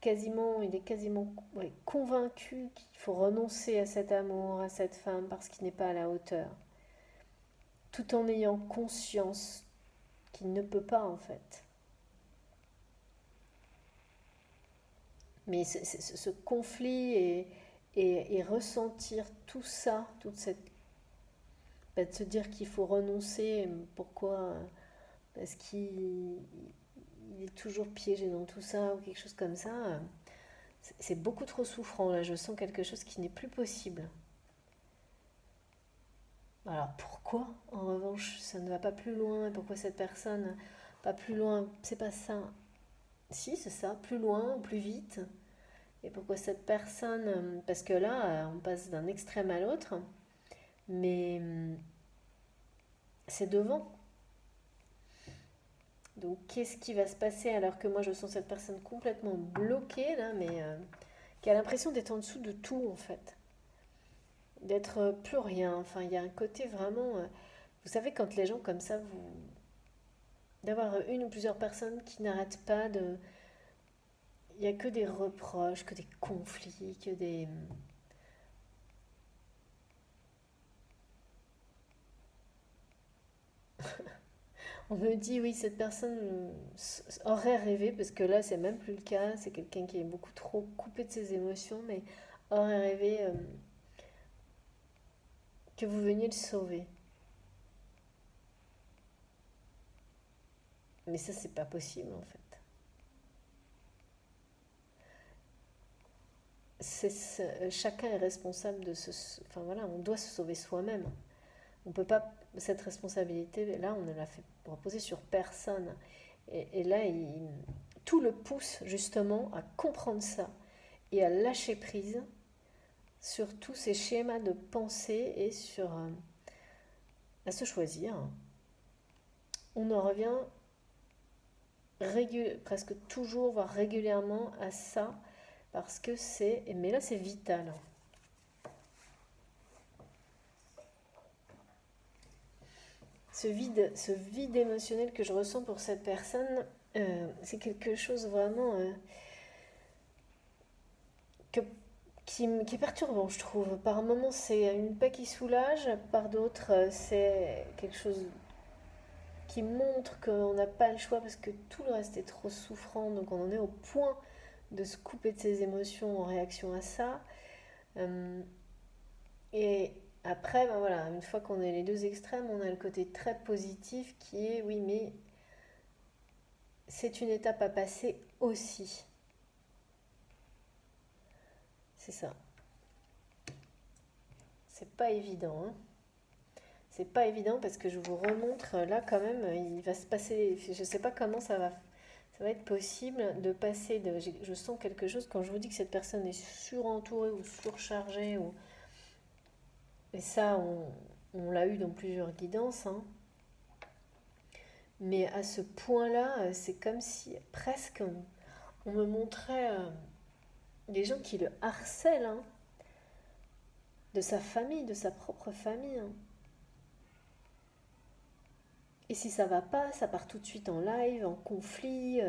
Quasiment, il est quasiment ouais, convaincu qu'il faut renoncer à cet amour, à cette femme parce qu'il n'est pas à la hauteur, tout en ayant conscience qu'il ne peut pas en fait. Mais ce conflit et ressentir tout ça, toute cette de se dire qu'il faut renoncer, pourquoi? Parce qu'il est toujours piégé dans tout ça ou quelque chose comme ça. C'est beaucoup trop souffrant, là, je sens quelque chose qui n'est plus possible. Alors pourquoi, en revanche, ça ne va pas plus loin? Pourquoi cette personne pas plus loin? C'est pas ça. Si, c'est ça, plus loin ou plus vite. Et pourquoi cette personne? Parce que là, on passe d'un extrême à l'autre, mais c'est devant. Donc qu'est-ce qui va se passer alors que moi je sens cette personne complètement bloquée là, mais qui a l'impression d'être en dessous de tout en fait, d'être plus rien. Enfin, il y a un côté vraiment, vous savez, quand les gens comme ça, d'avoir une ou plusieurs personnes qui n'arrêtent pas de, il y a que des reproches, que des conflits, que des, on me dit oui cette personne aurait rêvé parce que là c'est même plus le cas, c'est quelqu'un qui est beaucoup trop coupé de ses émotions, mais aurait rêvé que vous veniez le sauver. Mais ça, c'est pas possible en fait. Chacun est responsable de se. Enfin voilà, on doit se sauver soi-même. On peut pas. Cette responsabilité, là, on ne l'a fait reposer sur personne. Et là, tout le pousse justement à comprendre ça et à lâcher prise sur tous ces schémas de pensée et sur à se choisir. On en revient presque toujours, voire régulièrement à ça parce que c'est. Mais là, c'est vital. Ce vide émotionnel que je ressens pour cette personne, c'est quelque chose vraiment que, qui est perturbant, je trouve. Par moments, c'est une paix qui soulage, par d'autres, c'est quelque chose qui montre qu'on n'a pas le choix parce que tout le reste est trop souffrant, donc on en est au point de se couper de ses émotions en réaction à ça. Euh, et après, ben voilà, une fois qu'on est les deux extrêmes, on a le côté très positif qui est oui, mais c'est une étape à passer aussi. C'est ça. C'est pas évident, hein. C'est pas évident parce que je vous remontre là quand même, il va se passer. Je sais pas comment ça va être possible de passer de. Je sens quelque chose quand je vous dis que cette personne est surentourée ou surchargée. Et ça, on l'a eu dans plusieurs guidances, hein. Mais à ce point-là, c'est comme si presque on me montrait des gens qui le harcèlent, hein, de sa famille, de sa propre famille, hein. Et si ça va pas, ça part tout de suite en live, en conflit,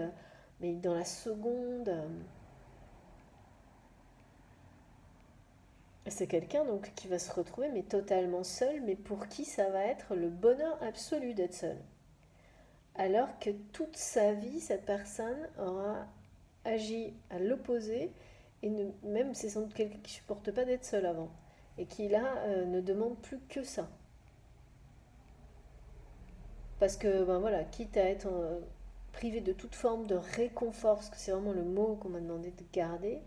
mais dans la seconde. C'est quelqu'un donc qui va se retrouver mais totalement seul, mais pour qui ça va être le bonheur absolu d'être seul. Alors que toute sa vie, cette personne aura agi à l'opposé et même c'est sans doute quelqu'un qui supporte pas d'être seul avant et qui là ne demande plus que ça. Parce que, ben voilà, quitte à être privé de toute forme de réconfort, parce que c'est vraiment le mot qu'on m'a demandé de garder,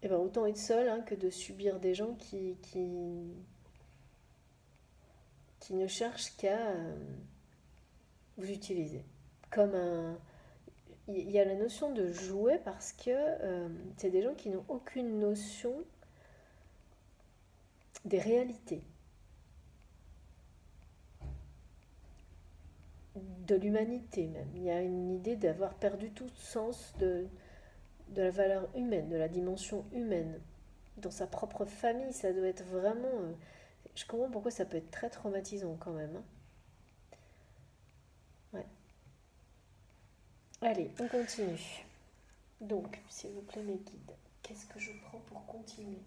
et ben autant être seul hein, que de subir des gens qui ne cherchent qu'à vous utiliser. Comme un. Il y a la notion de jouet parce que c'est des gens qui n'ont aucune notion des réalités, de l'humanité même. Il y a une idée d'avoir perdu tout sens de la valeur humaine, de la dimension humaine. Dans sa propre famille, ça doit être vraiment... je comprends pourquoi ça peut être très traumatisant quand même. Hein. Ouais. Allez, on continue. Donc, s'il vous plaît mes guides, qu'est-ce que je prends pour continuer?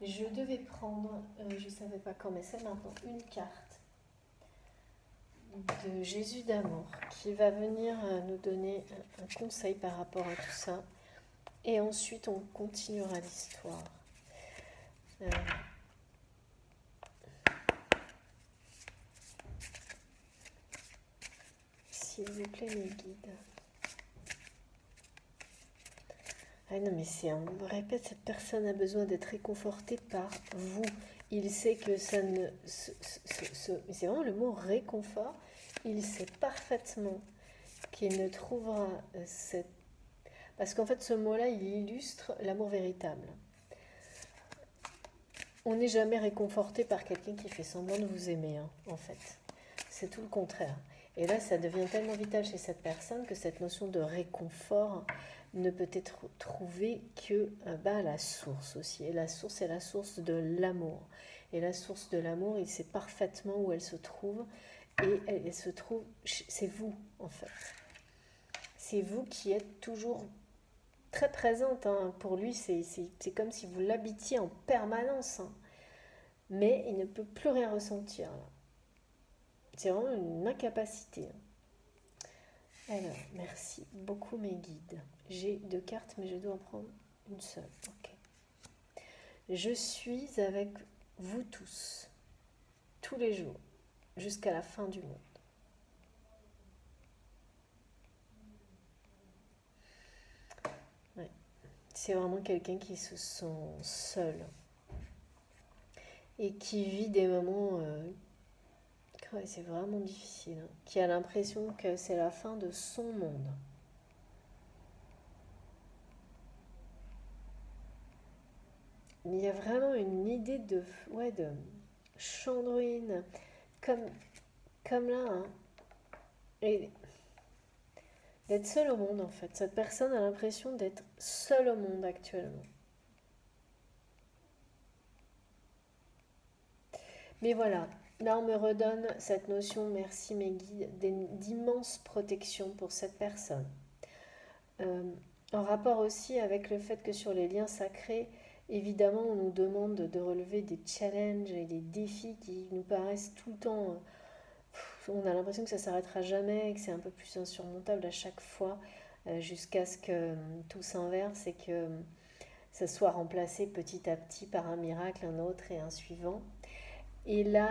Je devais prendre, je ne savais pas quand, mais c'est maintenant, une carte de Jésus d'amour qui va venir nous donner un conseil par rapport à tout ça. Et ensuite, on continuera l'histoire. Euh, S'il vous plaît, mes guides. Ah non, mais on répète, cette personne a besoin d'être réconfortée par vous. Il sait que ça ne... c'est vraiment le mot réconfort. Il sait parfaitement qu'il ne trouvera cette... Parce qu'en fait, ce mot-là, il illustre l'amour véritable. On n'est jamais réconforté par quelqu'un qui fait semblant de vous aimer, hein, en fait. C'est tout le contraire. Et là, ça devient tellement vital chez cette personne que cette notion de réconfort ne peut être trouvée que à la source aussi. Et la source est la source de l'amour. Et la source de l'amour, il sait parfaitement où elle se trouve. Et elle se trouve, c'est vous, en fait. C'est vous qui êtes toujours très présente. Hein. Pour lui, c'est comme si vous l'habitiez en permanence. Hein. Mais il ne peut plus rien ressentir. Là. C'est vraiment une incapacité. Alors, merci beaucoup mes guides. J'ai 2 cartes, mais je dois en prendre une seule. Ok. Je suis avec vous tous, tous les jours, jusqu'à la fin du monde. Ouais. C'est vraiment quelqu'un qui se sent seul et qui vit des moments ouais, c'est vraiment difficile, hein, qui a l'impression que c'est la fin de son monde. Il y a vraiment une idée de champ de ruines, comme, comme là, hein, et d'être seul au monde en fait. Cette personne a l'impression d'être seule au monde actuellement. Mais voilà, là on me redonne cette notion, merci mes guides, d'immense protection pour cette personne. Euh, En rapport aussi avec le fait que sur les liens sacrés, évidemment, on nous demande de relever des challenges et des défis qui nous paraissent tout le temps. On a l'impression que ça s'arrêtera jamais et que c'est un peu plus insurmontable à chaque fois, jusqu'à ce que tout s'inverse et que ça soit remplacé petit à petit par un miracle, un autre et un suivant. Et là,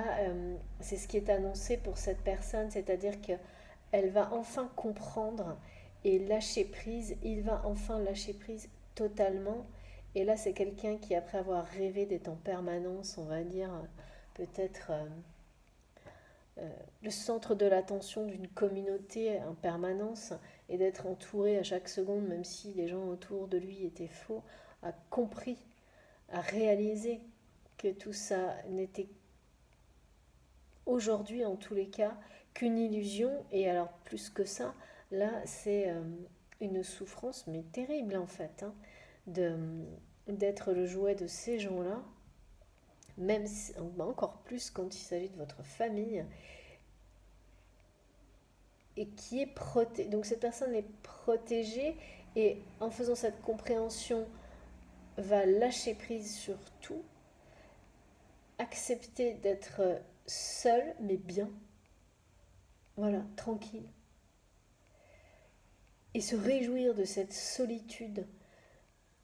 c'est ce qui est annoncé pour cette personne, c'est-à-dire qu'elle va enfin comprendre et lâcher prise. Il va enfin lâcher prise totalement. Et là, c'est quelqu'un qui, après avoir rêvé d'être en permanence, on va dire, peut-être le centre de l'attention d'une communauté en permanence et d'être entouré à chaque seconde, même si les gens autour de lui étaient faux, a compris, a réalisé que tout ça n'était aujourd'hui en tous les cas qu'une illusion. Et alors plus que ça, là c'est une souffrance mais terrible en fait, hein, de, d'être le jouet de ces gens-là, même si, encore plus quand il s'agit de votre famille, et qui est protégée. Donc cette personne est protégée et en faisant cette compréhension va lâcher prise sur tout, accepter d'être seule mais bien, voilà, tranquille, et se réjouir de cette solitude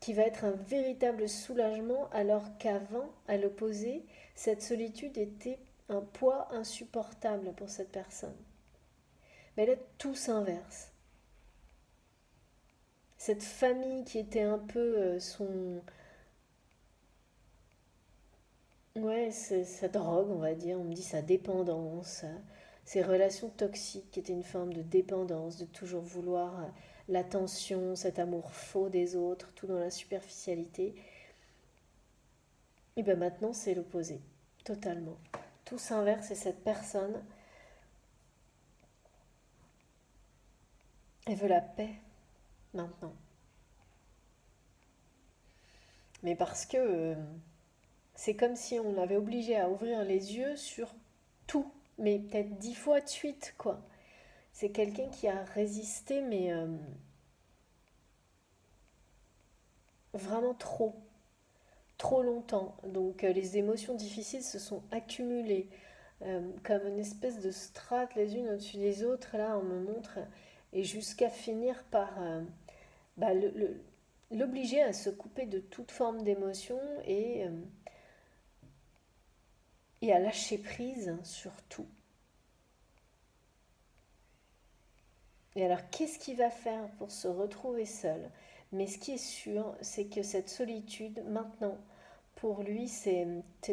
qui va être un véritable soulagement, alors qu'avant, à l'opposé, cette solitude était un poids insupportable pour cette personne. Mais là, tout s'inverse. Cette famille qui était un peu son... Ouais, c'est sa drogue, on va dire. On me dit sa dépendance, ses relations toxiques qui étaient une forme de dépendance, de toujours vouloir l'attention, cet amour faux des autres, tout dans la superficialité. Et bien maintenant, c'est l'opposé, totalement. Tout s'inverse et cette personne, elle veut la paix maintenant. Mais parce que c'est comme si on l'avait obligé à ouvrir les yeux sur tout, mais peut-être 10 fois de suite, quoi. C'est quelqu'un qui a résisté, mais vraiment trop, trop longtemps. Donc les émotions difficiles se sont accumulées comme une espèce de strate les unes au-dessus des autres, là on me montre, et jusqu'à finir par bah, l'obliger à se couper de toute forme d'émotion et à lâcher prise sur tout. Et alors, qu'est-ce qu'il va faire pour se retrouver seul? Mais ce qui est sûr, c'est que cette solitude, maintenant, pour lui, c'est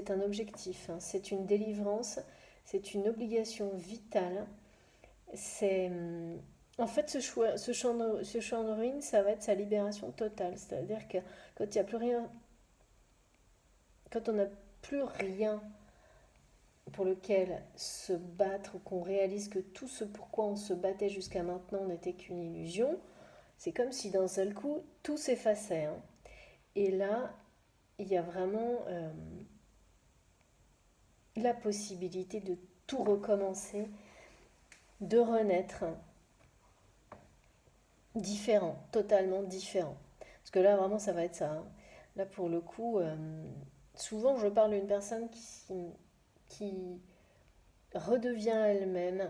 un objectif, hein. C'est une délivrance, c'est une obligation vitale. C'est, en fait, ce champ de ruines, ça va être sa libération totale. C'est-à-dire que quand il n'y a plus rien, quand on n'a plus rien pour lequel se battre, qu'on réalise que tout ce pourquoi on se battait jusqu'à maintenant n'était qu'une illusion, c'est comme si d'un seul coup, tout s'effaçait, hein. Et là, il y a vraiment la possibilité de tout recommencer, de renaître différent, totalement différent. Parce que là, vraiment, ça va être ça, hein. Là, pour le coup, souvent, je parle d'une personne qui redevient elle-même,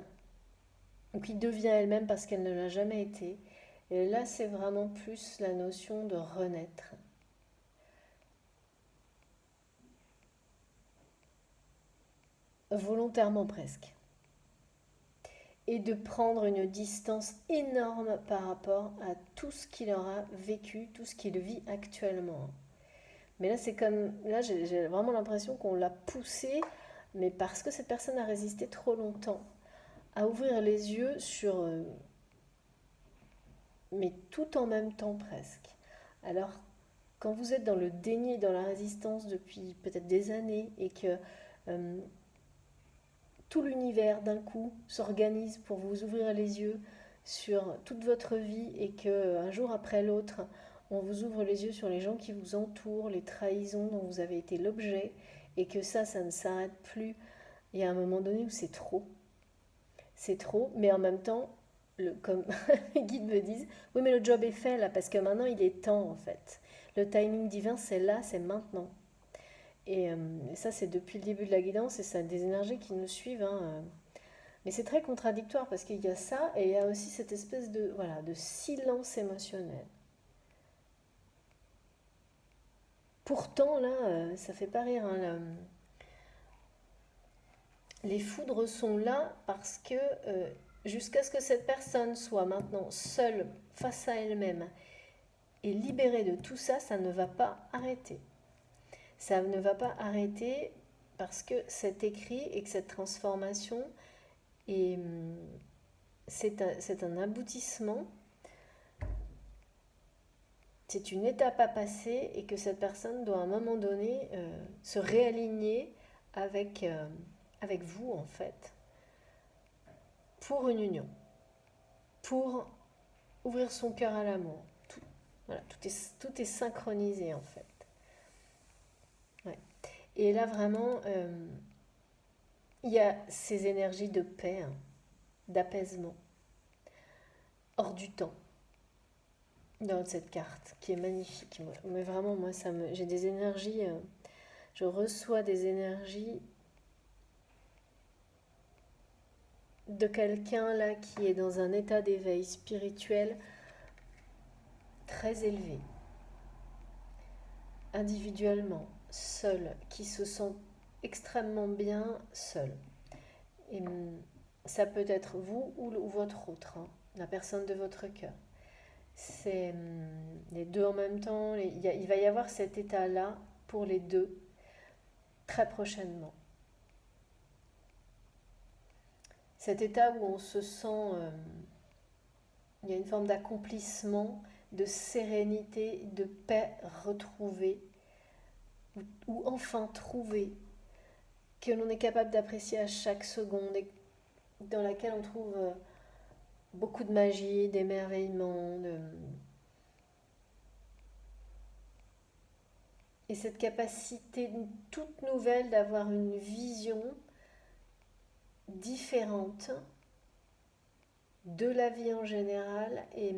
ou qui devient elle-même parce qu'elle ne l'a jamais été. Et là, c'est vraiment plus la notion de renaître. Volontairement presque. Et de prendre une distance énorme par rapport à tout ce qu'il aura vécu, tout ce qu'il vit actuellement. Mais là, c'est comme. Là, j'ai vraiment l'impression qu'on l'a poussé, mais parce que cette personne a résisté trop longtemps, à ouvrir les yeux sur. Mais tout en même temps presque. Alors, quand vous êtes dans le déni, dans la résistance depuis peut-être des années, et que euh, tout l'univers d'un coup s'organise pour vous ouvrir les yeux sur toute votre vie et que un jour après l'autre, on vous ouvre les yeux sur les gens qui vous entourent, les trahisons dont vous avez été l'objet et que ça ne s'arrête plus. Il y a un moment donné où c'est trop, mais en même temps, comme les guides me disent, oui mais le job est fait là parce que maintenant il est temps en fait. Le timing divin c'est là, c'est maintenant. Et ça, c'est depuis le début de la guidance et ça a des énergies qui nous suivent, hein. Mais c'est très contradictoire parce qu'il y a ça et il y a aussi cette espèce de, voilà, de silence émotionnel. Pourtant, là, ça fait pas rire, hein, les foudres sont là parce que jusqu'à ce que cette personne soit maintenant seule face à elle-même et libérée de tout ça, ça ne va pas arrêter. Ça ne va pas arrêter parce que c'est écrit et que cette transformation est, c'est un aboutissement, c'est une étape à passer et que cette personne doit à un moment donné se réaligner avec vous en fait pour une union, pour ouvrir son cœur à l'amour. Tout, voilà, tout est synchronisé en fait. Ouais. Et là vraiment, il y a ces énergies de paix, hein, d'apaisement, hors du temps dans cette carte qui est magnifique. Mais vraiment, moi, j'ai des énergies, je reçois des énergies de quelqu'un là qui est dans un état d'éveil spirituel très élevé. individuellement, seuls, qui se sentent extrêmement bien seuls. Et ça peut être vous ou votre autre, hein, la personne de votre cœur. C'est les deux en même temps. Il va y avoir cet état-là pour les deux très prochainement. Cet état où on se sent, il y a une forme d'accomplissement, de sérénité, de paix retrouvée, ou enfin trouvée, que l'on est capable d'apprécier à chaque seconde et dans laquelle on trouve beaucoup de magie, d'émerveillement, et cette capacité toute nouvelle d'avoir une vision différente de la vie en général et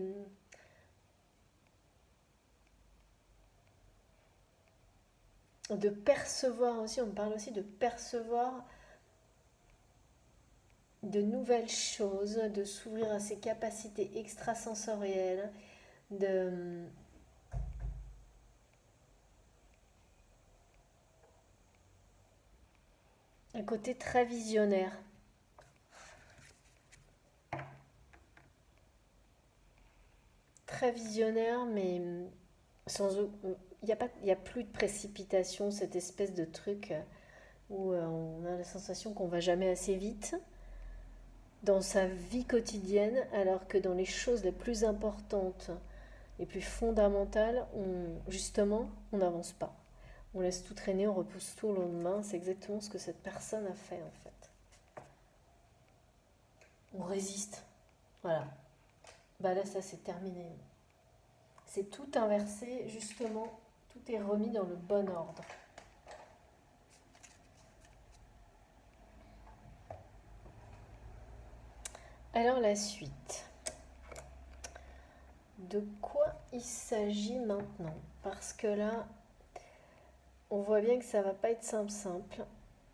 de percevoir aussi, on parle aussi de percevoir de nouvelles choses, de s'ouvrir à ses capacités extrasensorielles, un côté très visionnaire. Très visionnaire, mais sans... Il n'y a plus de précipitation, cette espèce de truc où on a la sensation qu'on va jamais assez vite dans sa vie quotidienne, alors que dans les choses les plus importantes, les plus fondamentales, justement, on n'avance pas. On laisse tout traîner, on repousse tout au lendemain. C'est exactement ce que cette personne a fait, en fait. On résiste. Voilà. Bah là, ça, c'est terminé. C'est tout inversé, justement. Tout est remis dans le bon ordre. Alors, la suite. De quoi il s'agit maintenant? Parce que là, on voit bien que ça va pas être simple,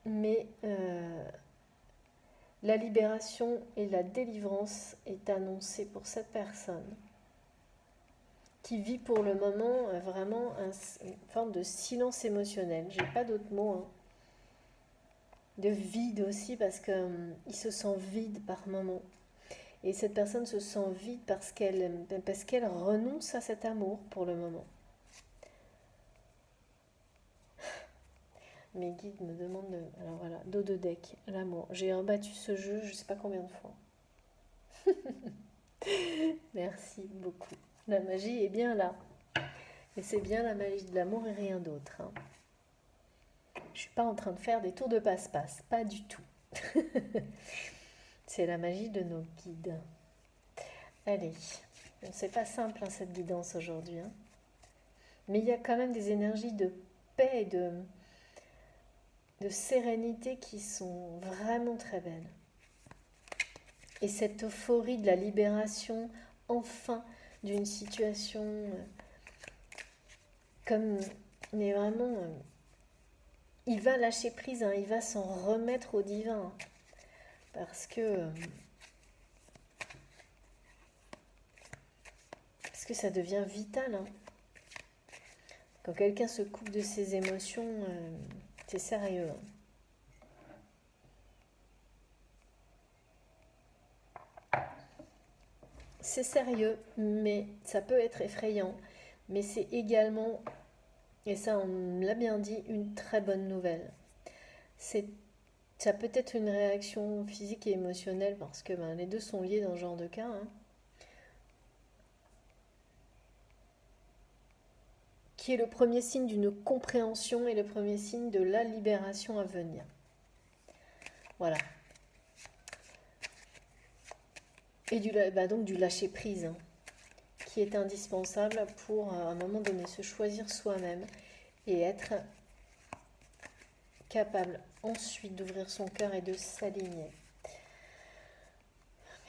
mais la libération et la délivrance est annoncée pour cette personne qui vit pour le moment vraiment une forme de silence émotionnel. J'ai pas d'autres mots, hein. De vide aussi, parce qu'il se sent vide par moment. Et cette personne se sent vide parce qu'elle renonce à cet amour pour le moment. Mes guides me demandent de... Alors voilà, dos de deck, l'amour. J'ai rebattu ce jeu je sais pas combien de fois. Merci beaucoup. La magie est bien là. Et c'est bien la magie de l'amour et rien d'autre, hein. Je suis pas en train de faire des tours de passe-passe, pas du tout. C'est la magie de nos guides. Allez, c'est pas simple, hein, cette guidance aujourd'hui, hein. Mais il y a quand même des énergies de paix et de sérénité qui sont vraiment très belles. Et cette euphorie de la libération, enfin, d'une situation comme... Mais vraiment, il va lâcher prise, hein, il va s'en remettre au divin. Parce que ça devient vital, hein. Quand quelqu'un se coupe de ses émotions, c'est sérieux, hein. C'est sérieux, mais ça peut être effrayant. Mais c'est également, et ça on me l'a bien dit, une très bonne nouvelle. Ça peut être une réaction physique et émotionnelle parce que les deux sont liés dans ce genre de cas, hein, qui est le premier signe d'une compréhension et le premier signe de la libération à venir. Voilà. Et donc du lâcher prise, hein, qui est indispensable pour à un moment donné se choisir soi-même et être capable ensuite d'ouvrir son cœur et de s'aligner.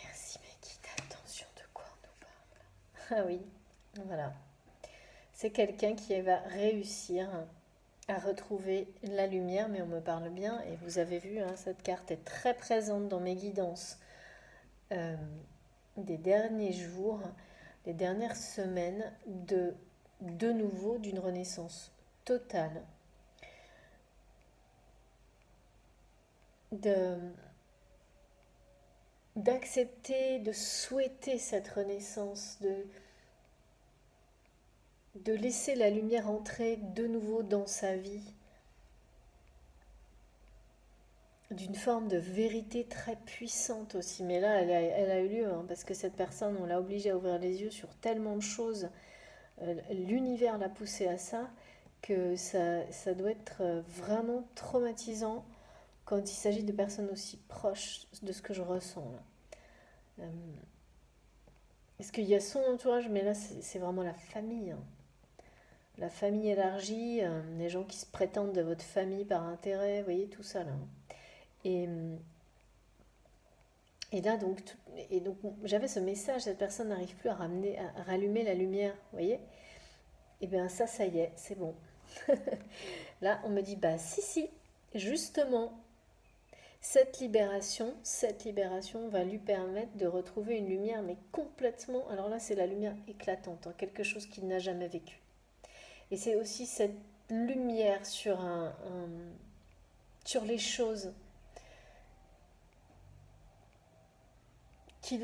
Merci mes guides, attention de quoi on nous parle. Ah oui, voilà. C'est quelqu'un qui va réussir à retrouver la lumière, mais on me parle bien, et vous avez vu, hein, cette carte est très présente dans mes guidances des derniers jours, des dernières semaines, de nouveau d'une renaissance. totale de d'accepter, de souhaiter cette renaissance, de laisser la lumière entrer de nouveau dans sa vie, d'une forme de vérité très puissante aussi. Mais là, elle a eu lieu, hein, parce que cette personne, on l'a obligée à ouvrir les yeux sur tellement de choses. L'univers l'a poussée à ça, que ça doit être vraiment traumatisant quand il s'agit de personnes aussi proches de ce que je ressens là. Euh, Est-ce qu'il y a son entourage, mais là c'est vraiment la famille, hein. La famille élargie, les gens qui se prétendent de votre famille par intérêt, vous voyez tout ça là, hein. Et, et là donc j'avais ce message, cette personne n'arrive plus à rallumer la lumière, vous voyez. Et bien ça y est, c'est bon. Là on me dit bah si, justement, cette libération va lui permettre de retrouver une lumière, mais complètement, alors là c'est la lumière éclatante, hein, quelque chose qu'il n'a jamais vécu. Et c'est aussi cette lumière sur les choses qui,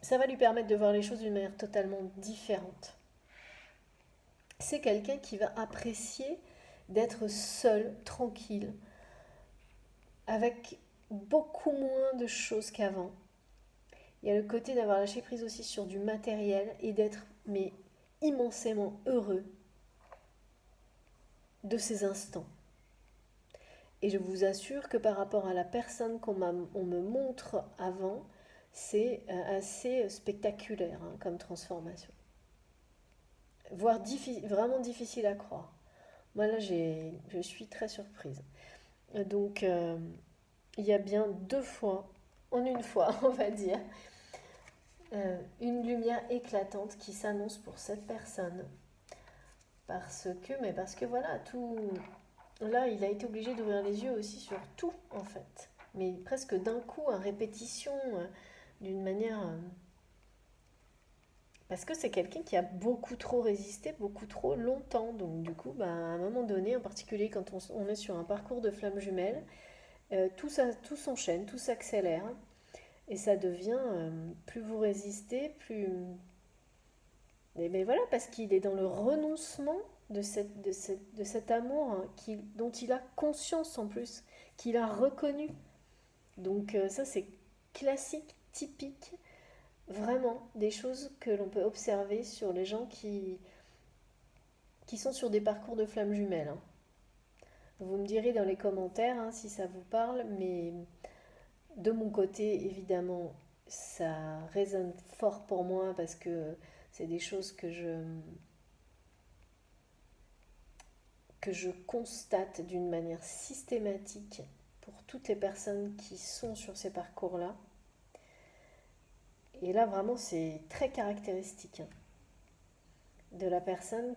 ça va lui permettre de voir les choses d'une manière totalement différente. C'est quelqu'un qui va apprécier d'être seul, tranquille, avec beaucoup moins de choses qu'avant. Il y a le côté d'avoir lâché prise aussi sur du matériel et d'être mais immensément heureux de ces instants. Et je vous assure que par rapport à la personne on me montre avant, c'est assez spectaculaire, hein, comme transformation. Voire vraiment difficile à croire. Moi là, je suis très surprise. Donc, il y a bien 2 fois, en une fois, on va dire, une lumière éclatante qui s'annonce pour cette personne. Parce que voilà, tout. Là, il a été obligé d'ouvrir les yeux aussi sur tout, en fait. Mais presque d'un coup, à répétition, d'une manière. Parce que c'est quelqu'un qui a beaucoup trop résisté, beaucoup trop longtemps. Donc, du coup, bah, à un moment donné, en particulier quand on est sur un parcours de flammes jumelles, tout s'enchaîne, tout s'accélère. Et ça devient, plus vous résistez, plus. Mais voilà, parce qu'il est dans le renoncement de cet amour, hein, dont il a conscience en plus, qu'il a reconnu. Donc ça, c'est classique, typique, vraiment des choses que l'on peut observer sur les gens qui sont sur des parcours de flammes jumelles, hein. Vous me direz dans les commentaires, hein, si ça vous parle, mais de mon côté, évidemment, ça résonne fort pour moi parce que c'est des choses que je constate d'une manière systématique pour toutes les personnes qui sont sur ces parcours-là. Et là, vraiment, c'est très caractéristique, hein, de la personne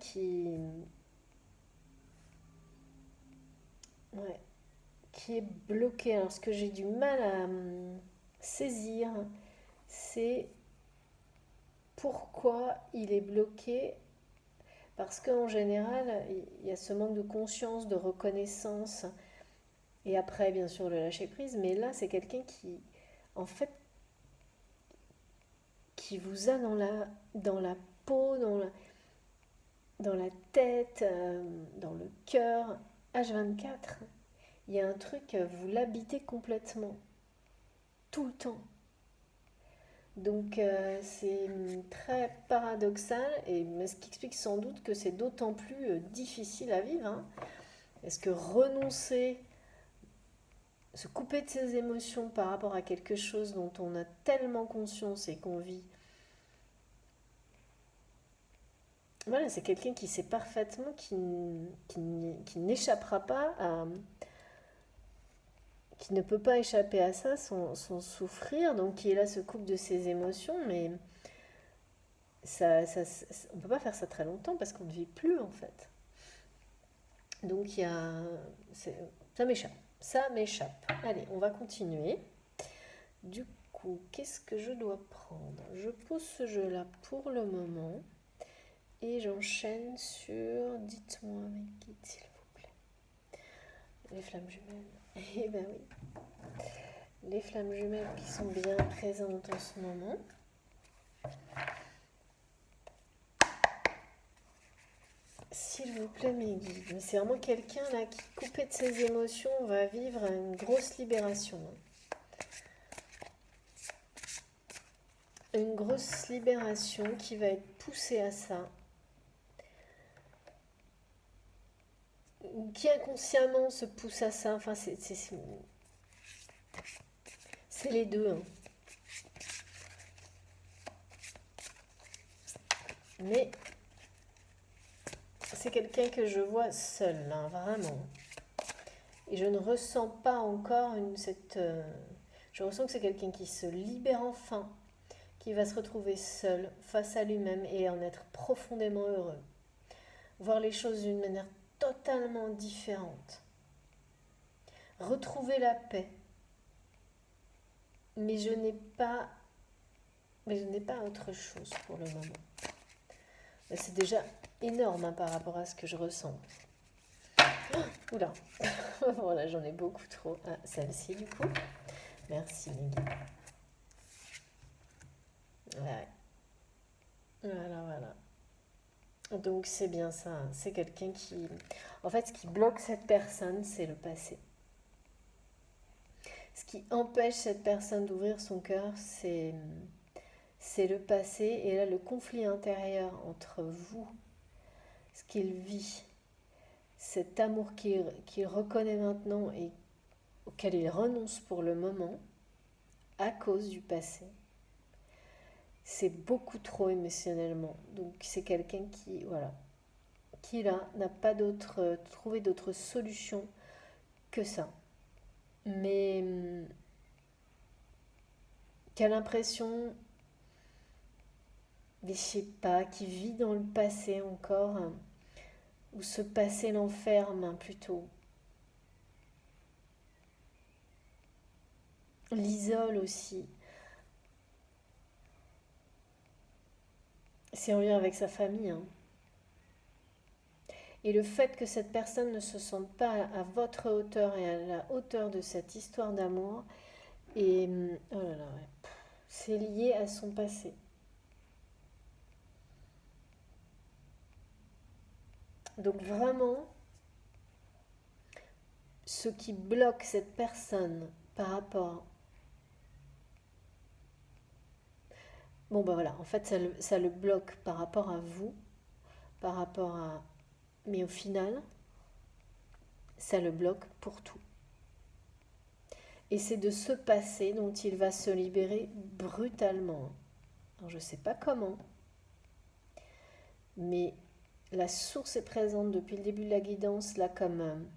ouais, qui est bloquée. Alors, ce que j'ai du mal à saisir, c'est pourquoi il est bloqué. Parce qu'en général, il y a ce manque de conscience, de reconnaissance, et après, bien sûr, le lâcher prise. Mais là, c'est quelqu'un en fait, qui vous a dans la peau, dans la tête, dans le cœur, H24. Il y a un truc, vous l'habitez complètement, tout le temps. Donc c'est très paradoxal, mais ce qui explique sans doute que c'est d'autant plus difficile à vivre, hein. Est-ce que renoncer, se couper de ses émotions par rapport à quelque chose dont on a tellement conscience et qu'on vit. Voilà, c'est quelqu'un qui sait parfaitement qui n'échappera pas qui ne peut pas échapper à ça sans souffrir, donc qui est là, se coupe de ses émotions, mais on ne peut pas faire ça très longtemps parce qu'on ne vit plus en fait. Donc ça m'échappe. Ça m'échappe. Allez, on va continuer. Du coup, qu'est-ce que je dois prendre? Je pose ce jeu-là pour le moment. Et j'enchaîne sur, dites-moi avec guide s'il vous plaît, les flammes jumelles. Eh ben oui, les flammes jumelles qui sont bien présentes en ce moment. S'il vous plaît mes guides, c'est vraiment quelqu'un là qui, coupé de ses émotions, va vivre une grosse libération. Une grosse libération qui va être poussée à ça. Qui inconsciemment se pousse à ça. Enfin, c'est les deux. Hein. Mais c'est quelqu'un que je vois seul, hein, vraiment. Et je ne ressens pas encore je ressens que c'est quelqu'un qui se libère enfin, qui va se retrouver seul face à lui-même et en être profondément heureux. Voir les choses d'une manière totalement différente. Retrouver la paix. Mais je n'ai pas autre chose pour le moment. C'est déjà énorme hein, par rapport à ce que je ressens. Oh, oula, voilà, j'en ai beaucoup trop. Ah, celle-ci du coup. Merci Meggy. Ouais. Voilà. Donc c'est bien ça. Hein. C'est quelqu'un qui... En fait, ce qui bloque cette personne, c'est le passé. Ce qui empêche cette personne d'ouvrir son cœur, c'est le passé. Et là, le conflit intérieur entre vous, ce qu'il vit, cet amour qu'il reconnaît maintenant et auquel il renonce pour le moment, à cause du passé, c'est beaucoup trop émotionnellement. Donc c'est quelqu'un qui là n'a pas trouvé d'autre solution que ça. Mais qui a l'impression, je sais pas, qui vit dans le passé encore, hein, ou ce passé l'enferme hein, plutôt. L'isole aussi. C'est en lien avec sa famille. Hein. Et le fait que cette personne ne se sente pas à votre hauteur et à la hauteur de cette histoire d'amour, et oh là là, ouais, c'est lié à son passé. Donc vraiment, ce qui bloque cette personne par rapport... Bon ben voilà, en fait ça le bloque par rapport à vous, par rapport à... Mais au final, ça le bloque pour tout. Et c'est de ce passé dont il va se libérer brutalement. Alors je ne sais pas comment, mais la source est présente depuis le début de la guidance, là comme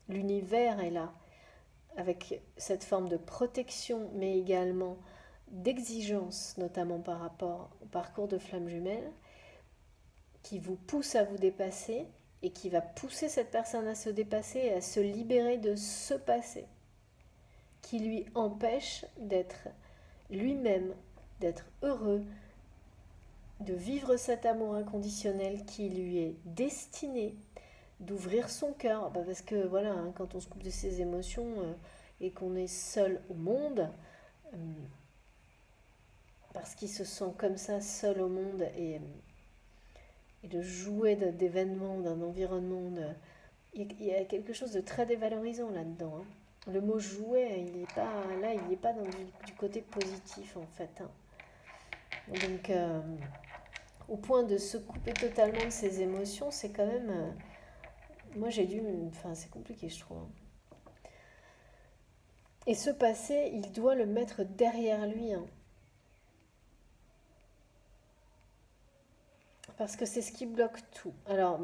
l'univers est là, avec cette forme de protection, mais également d'exigence, notamment par rapport au parcours de flamme jumelle, qui vous pousse à vous dépasser et qui va pousser cette personne à se dépasser et à se libérer de ce passé, qui lui empêche d'être lui-même, d'être heureux, de vivre cet amour inconditionnel qui lui est destiné, d'ouvrir son cœur, parce que voilà, hein, quand on se coupe de ses émotions et qu'on est seul au monde, parce qu'il se sent comme ça seul au monde et le jouet d'événements, d'un environnement, il y a quelque chose de très dévalorisant là-dedans. Hein. Le mot jouet, il n'est pas dans du côté positif en fait. Hein. Donc, au point de se couper totalement de ses émotions, c'est quand même... moi j'ai dû... Enfin, c'est compliqué je trouve. Et ce passé, il doit le mettre derrière lui. Hein. Parce que c'est ce qui bloque tout. Alors,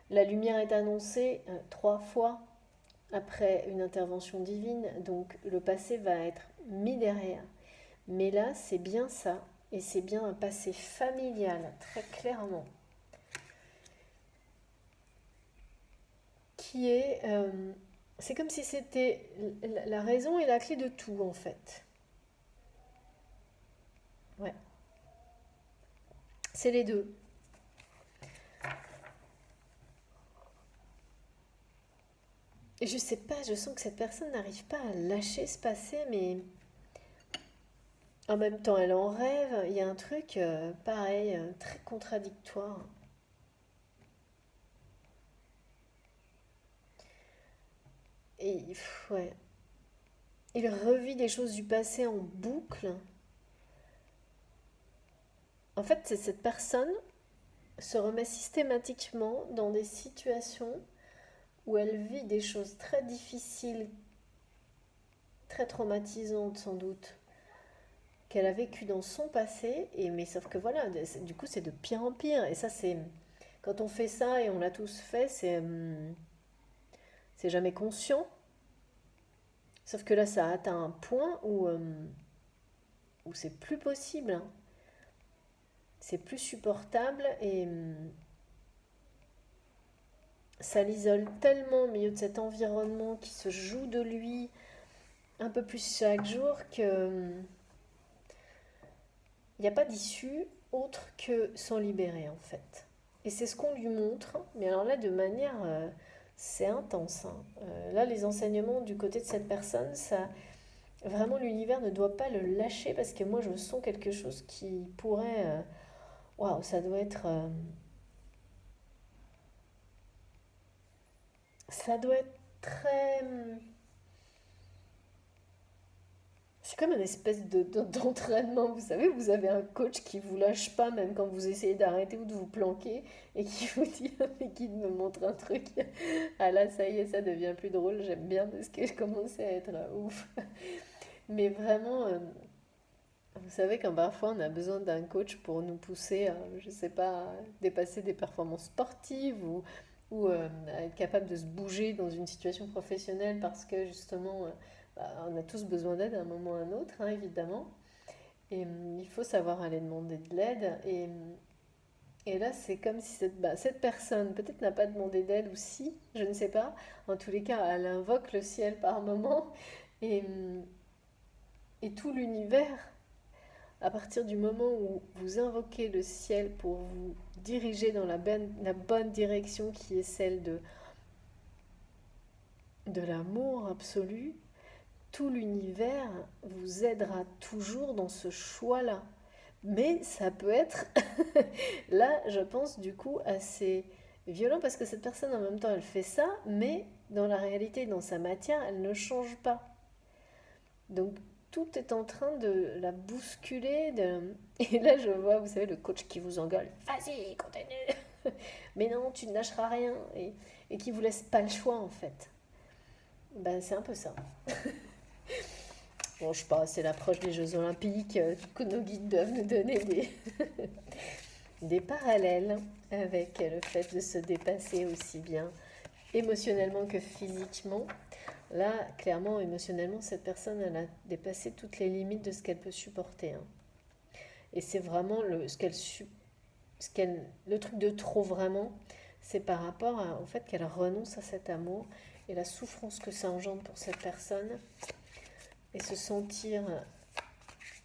la lumière est annoncée 3 fois après une intervention divine, donc le passé va être mis derrière. Mais là, c'est bien ça, et c'est bien un passé familial, très clairement, qui est... c'est comme si c'était la raison et la clé de tout, en fait. Ouais. C'est les deux. Et je sais pas, je sens que cette personne n'arrive pas à lâcher ce passé, mais en même temps, elle en rêve. Il y a un truc, pareil, très contradictoire. Et ouais, il revit des choses du passé en boucle. En fait, c'est cette personne se remet systématiquement dans des situations où elle vit des choses très difficiles, très traumatisantes sans doute, qu'elle a vécues dans son passé, et mais sauf que voilà, du coup c'est de pire en pire, et ça c'est, quand on fait ça, et on l'a tous fait, c'est jamais conscient, sauf que là ça a atteint un point où c'est plus possible, hein. C'est plus supportable, et ça l'isole tellement au milieu de cet environnement qui se joue de lui un peu plus chaque jour que il n'y a pas d'issue autre que s'en libérer en fait. Et c'est ce qu'on lui montre, mais alors là de manière, c'est intense, hein. Là les enseignements du côté de cette personne, ça, vraiment l'univers ne doit pas le lâcher parce que moi je sens quelque chose qui pourrait, waouh, ça doit être très, c'est comme une espèce d'entraînement, vous savez, vous avez un coach qui vous lâche pas même quand vous essayez d'arrêter ou de vous planquer et qui vous dit, mais qui me montre un truc. Ah là, ça y est, ça devient plus drôle, j'aime bien parce que je commence à être ouf. Mais vraiment, vous savez, quand parfois on a besoin d'un coach pour nous pousser, je sais pas, à dépasser des performances sportives ou à être capable de se bouger dans une situation professionnelle parce que justement, bah, on a tous besoin d'aide à un moment ou à un autre, hein, évidemment. Et il faut savoir aller demander de l'aide. Et là, c'est comme si cette personne peut-être n'a pas demandé d'aide ou si, je ne sais pas. En tous les cas, elle invoque le ciel par moment. Et, et tout l'univers, à partir du moment où vous invoquez le ciel pour vous diriger dans la bonne direction qui est celle de l'amour absolu, tout l'univers vous aidera toujours dans ce choix-là. Mais ça peut être, là, je pense, du coup, assez violent parce que cette personne, en même temps, elle fait ça, mais dans la réalité, dans sa matière, elle ne change pas. Donc, tout est en train de la bousculer. Et là, je vois, vous savez, le coach qui vous engueule. Vas-y, continue. Mais non, tu ne lâcheras rien. Et qui vous laisse pas le choix, en fait. Ben, c'est un peu ça. Bon, je sais pas, c'est l'approche des Jeux Olympiques. Du coup, nos guides doivent nous donner des parallèles avec le fait de se dépasser aussi bien émotionnellement que physiquement. Là, clairement, émotionnellement, cette personne, elle a dépassé toutes les limites de ce qu'elle peut supporter, hein. Et c'est vraiment le truc de trop vraiment, c'est par rapport au fait qu'elle renonce à cet amour et la souffrance que ça engendre pour cette personne et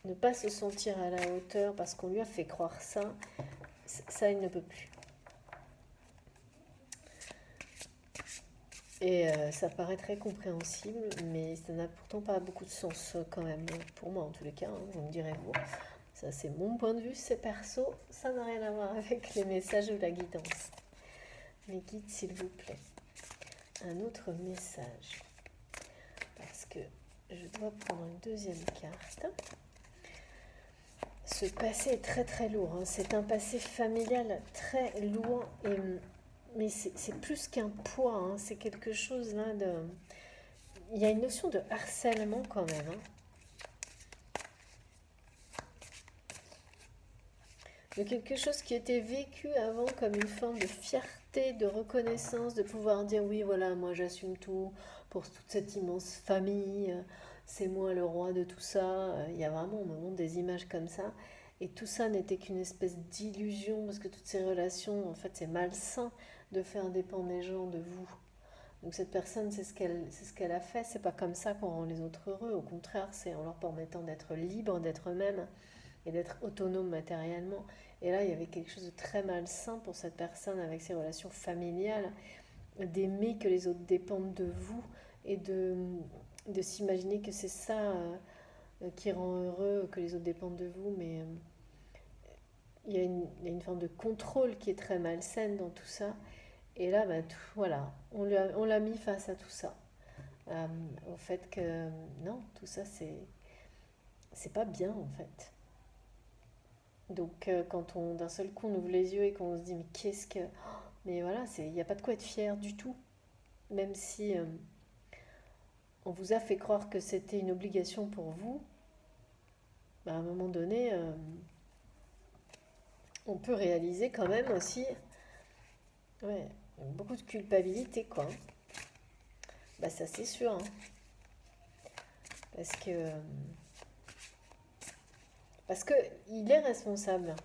ne pas se sentir à la hauteur parce qu'on lui a fait croire ça, ça il ne peut plus. Et ça paraît très compréhensible, mais ça n'a pourtant pas beaucoup de sens quand même, pour moi en tous les cas, hein, vous me direz vous. Ça c'est mon point de vue, c'est perso, ça n'a rien à voir avec les messages ou la guidance. Mes guides s'il vous plaît. Un autre message, parce que je dois prendre une deuxième carte. Ce passé est très très lourd, hein. C'est un passé familial très lourd, mais c'est plus qu'un poids, hein. C'est quelque chose là de... Il y a une notion de harcèlement quand même, hein. De quelque chose qui était vécu avant comme une forme de fierté, de reconnaissance, de pouvoir dire oui voilà, moi j'assume tout pour toute cette immense famille, c'est moi le roi de tout ça. Il y a vraiment, on me montre des images comme ça. Et tout ça n'était qu'une espèce d'illusion parce que toutes ces relations, en fait, c'est malsain de faire dépendre les gens de vous. Donc cette personne, c'est ce qu'elle a fait. C'est pas comme ça qu'on rend les autres heureux. Au contraire, c'est en leur permettant d'être libres, d'être eux-mêmes et d'être autonomes matériellement. Et là, il y avait quelque chose de très malsain pour cette personne avec ses relations familiales. d'aimer que les autres dépendent de vous et de s'imaginer que c'est ça qui rend heureux, que les autres dépendent de vous, mais il y a une forme de contrôle qui est très malsaine dans tout ça. Et là, bah, voilà, on l'a mis face à tout ça. Euh, Au fait que non, tout ça, c'est pas bien en fait. Donc, quand on d'un seul coup on ouvre les yeux et qu'on se dit, mais qu'est-ce que. Mais voilà, il n'y a pas de quoi être fier du tout. Même si on vous a fait croire que c'était une obligation pour vous, bah, à un moment donné, on peut réaliser quand même aussi, ouais, beaucoup de culpabilité, quoi. Bah, ça, c'est sûr, hein. Parce que, parce que il est responsable.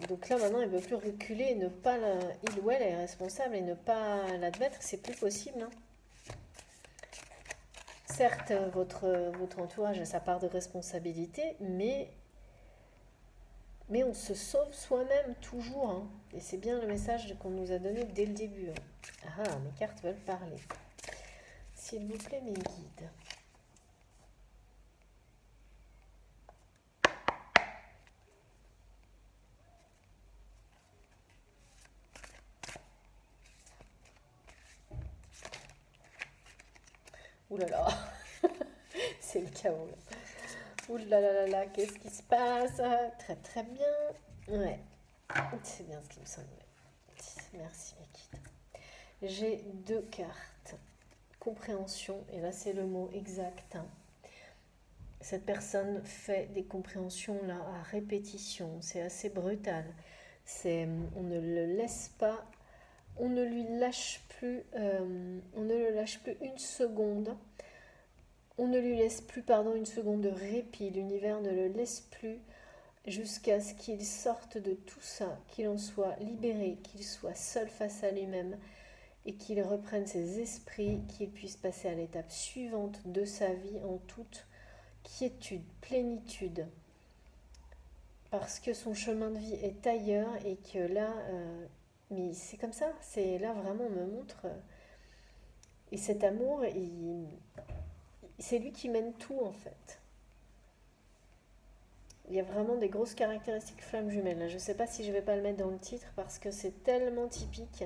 Donc là, maintenant, il ne peut plus reculer et ne pas il ou elle est responsable et ne pas l'admettre, c'est plus possible, hein. Certes, votre entourage a sa part de responsabilité, mais on se sauve soi-même toujours, hein. Et c'est bien le message qu'on nous a donné dès le début, hein. Ah, mes cartes veulent parler. S'il vous plaît, mes guides. Ouh là là, c'est le chaos là. Ouh là là là là, qu'est-ce qui se passe? Très très bien. Ouais, c'est bien ce qui me semblait. Merci, mes guides. J'ai deux cartes. Compréhension, et là c'est le mot exact, hein. Cette personne fait des compréhensions là à répétition, c'est assez brutal. On ne le laisse pas, on ne lui lâche plus, on ne le lâche plus une seconde. On ne lui laisse plus, pardon, une seconde de répit. L'univers ne le laisse plus jusqu'à ce qu'il sorte de tout ça, qu'il en soit libéré, qu'il soit seul face à lui-même et qu'il reprenne ses esprits, qu'il puisse passer à l'étape suivante de sa vie en toute quiétude, plénitude, parce que son chemin de vie est ailleurs et que là, mais c'est comme ça, c'est là vraiment on me montre, et cet amour, c'est lui qui mène tout en fait. Il y a vraiment des grosses caractéristiques flammes jumelles. Je ne sais pas si je vais pas le mettre dans le titre parce que c'est tellement typique.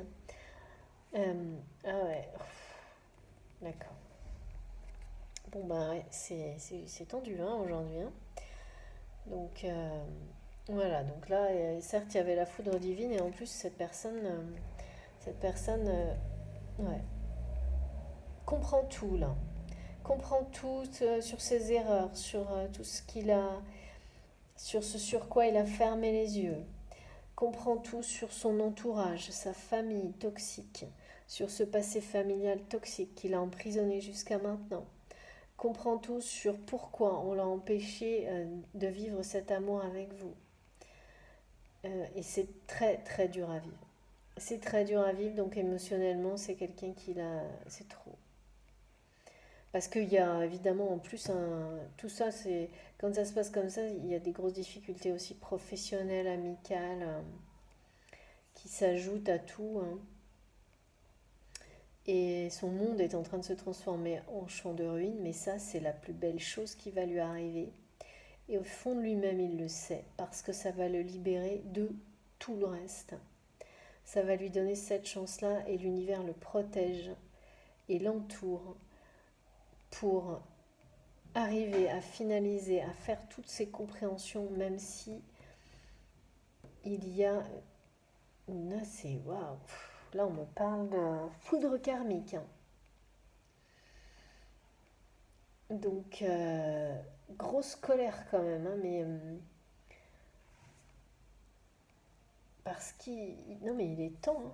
Ah ouais, d'accord. Bon bah ouais, c'est tendu hein, aujourd'hui, hein. Donc voilà, donc là, certes, il y avait la foudre divine et en plus, cette personne, ouais, comprend tout là. Comprend tout sur ses erreurs, sur tout ce qu'il a, sur ce sur quoi il a fermé les yeux. Comprend tout sur son entourage, sa famille toxique, sur ce passé familial toxique qu'il a emprisonné jusqu'à maintenant. Comprend tout sur pourquoi on l'a empêché de vivre cet amour avec vous. Et c'est très très dur à vivre. C'est très dur à vivre, donc émotionnellement, c'est quelqu'un qui l'a. C'est trop. Parce qu'il y a évidemment en plus tout ça, c'est quand ça se passe comme ça, il y a des grosses difficultés aussi professionnelles, amicales, qui s'ajoutent à tout, hein. Et son monde est en train de se transformer en champ de ruines, mais ça, c'est la plus belle chose qui va lui arriver. Et au fond de lui-même, il le sait, parce que ça va le libérer de tout le reste. Ça va lui donner cette chance-là, et l'univers le protège et l'entoure pour arriver à finaliser, à faire toutes ces compréhensions, même si il y a... Là, c'est waouh. Là, on me parle de foudre karmique, hein. Donc, grosse colère quand même, hein, mais parce qu'il... Non, mais il est temps, hein.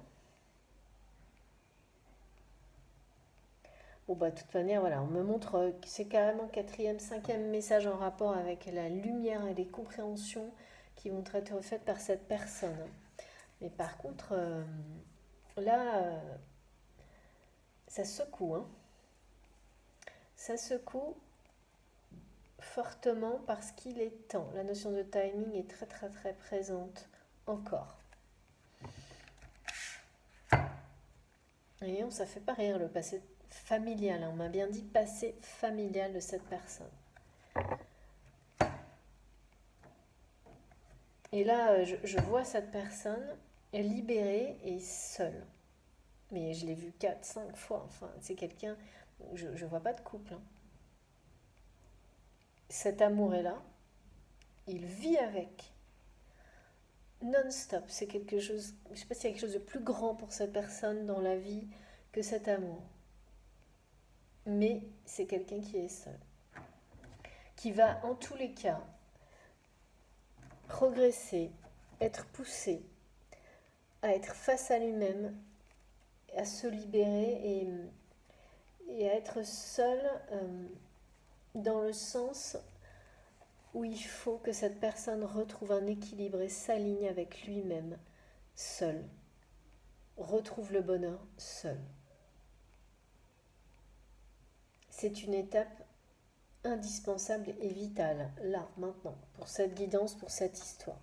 Bon, bah, de toute manière, voilà, on me montre que c'est carrément quatrième, cinquième message en rapport avec la lumière et les compréhensions qui vont être faites par cette personne. Mais par contre, là, ça secoue, hein. Ça secoue fortement parce qu'il est temps. La notion de timing est très très très présente encore. Et ça fait pas rire le passé familial, hein. On m'a bien dit passé familial de cette personne. Et là, je vois cette personne libérée et seule. Mais je l'ai vu 4, 5 fois. Enfin, c'est quelqu'un... Je ne vois pas de couple, hein. Cet amour est là. Il vit avec. Non-stop. C'est quelque chose... Je ne sais pas s'il y a quelque chose de plus grand pour cette personne dans la vie que cet amour. Mais c'est quelqu'un qui est seul. Qui va, en tous les cas, progresser, être poussé, à être face à lui-même, à se libérer et à être seul dans le sens où il faut que cette personne retrouve un équilibre et s'aligne avec lui-même, seul. Retrouve le bonheur seul. C'est une étape indispensable et vitale, là, maintenant, pour cette guidance, pour cette histoire.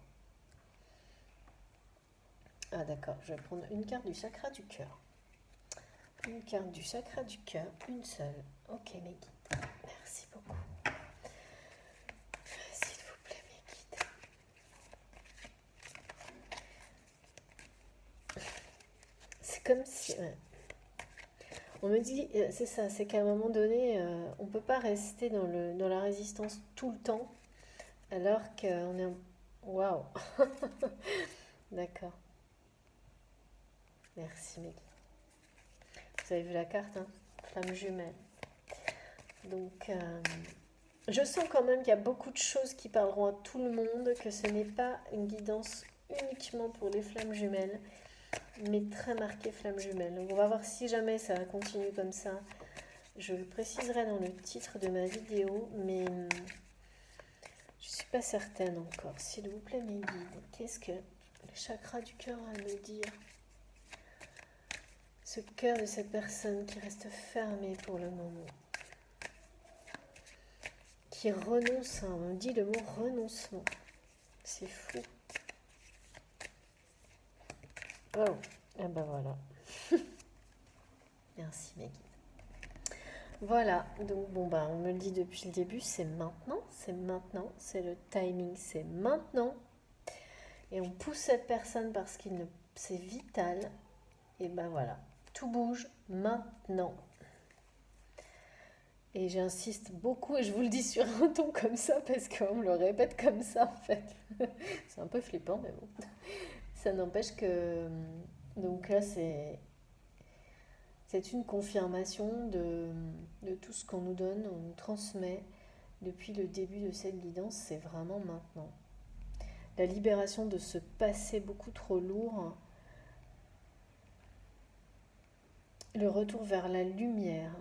Ah d'accord, je vais prendre une carte du chakra du cœur. Une carte du chakra du cœur, une seule. Ok mes guides, merci beaucoup. S'il vous plaît mes guides. C'est comme si... Ouais. On me dit, c'est ça, c'est qu'à un moment donné, on ne peut pas rester dans la résistance tout le temps, alors qu'on est... Waouh. D'accord. Merci Meggy. Vous avez vu la carte, hein, flamme jumelle. Donc, je sens quand même qu'il y a beaucoup de choses qui parleront à tout le monde, que ce n'est pas une guidance uniquement pour les flammes jumelles, mais très marquée flamme jumelle. Donc, on va voir si jamais ça continue comme ça. Je le préciserai dans le titre de ma vidéo, mais je ne suis pas certaine encore. S'il vous plaît, mes guides, qu'est-ce que le chakra du cœur a à me dire? Ce cœur de cette personne qui reste fermé pour le moment. Qui renonce, hein, on dit le mot renoncement. C'est fou. Oh, et ben voilà. Merci mes guides. Voilà, donc bon bah on me le dit depuis le début, c'est maintenant, c'est le timing, c'est maintenant. Et on pousse cette personne parce qu'il c'est vital. Et ben voilà, tout bouge maintenant. Et j'insiste beaucoup et je vous le dis sur un ton comme ça parce qu'on me le répète comme ça en fait. C'est un peu flippant mais bon. Ça n'empêche que... Donc là c'est une confirmation de tout ce qu'on nous donne, on nous transmet depuis le début de cette guidance, c'est vraiment maintenant. La libération de ce passé beaucoup trop lourd, le retour vers la lumière,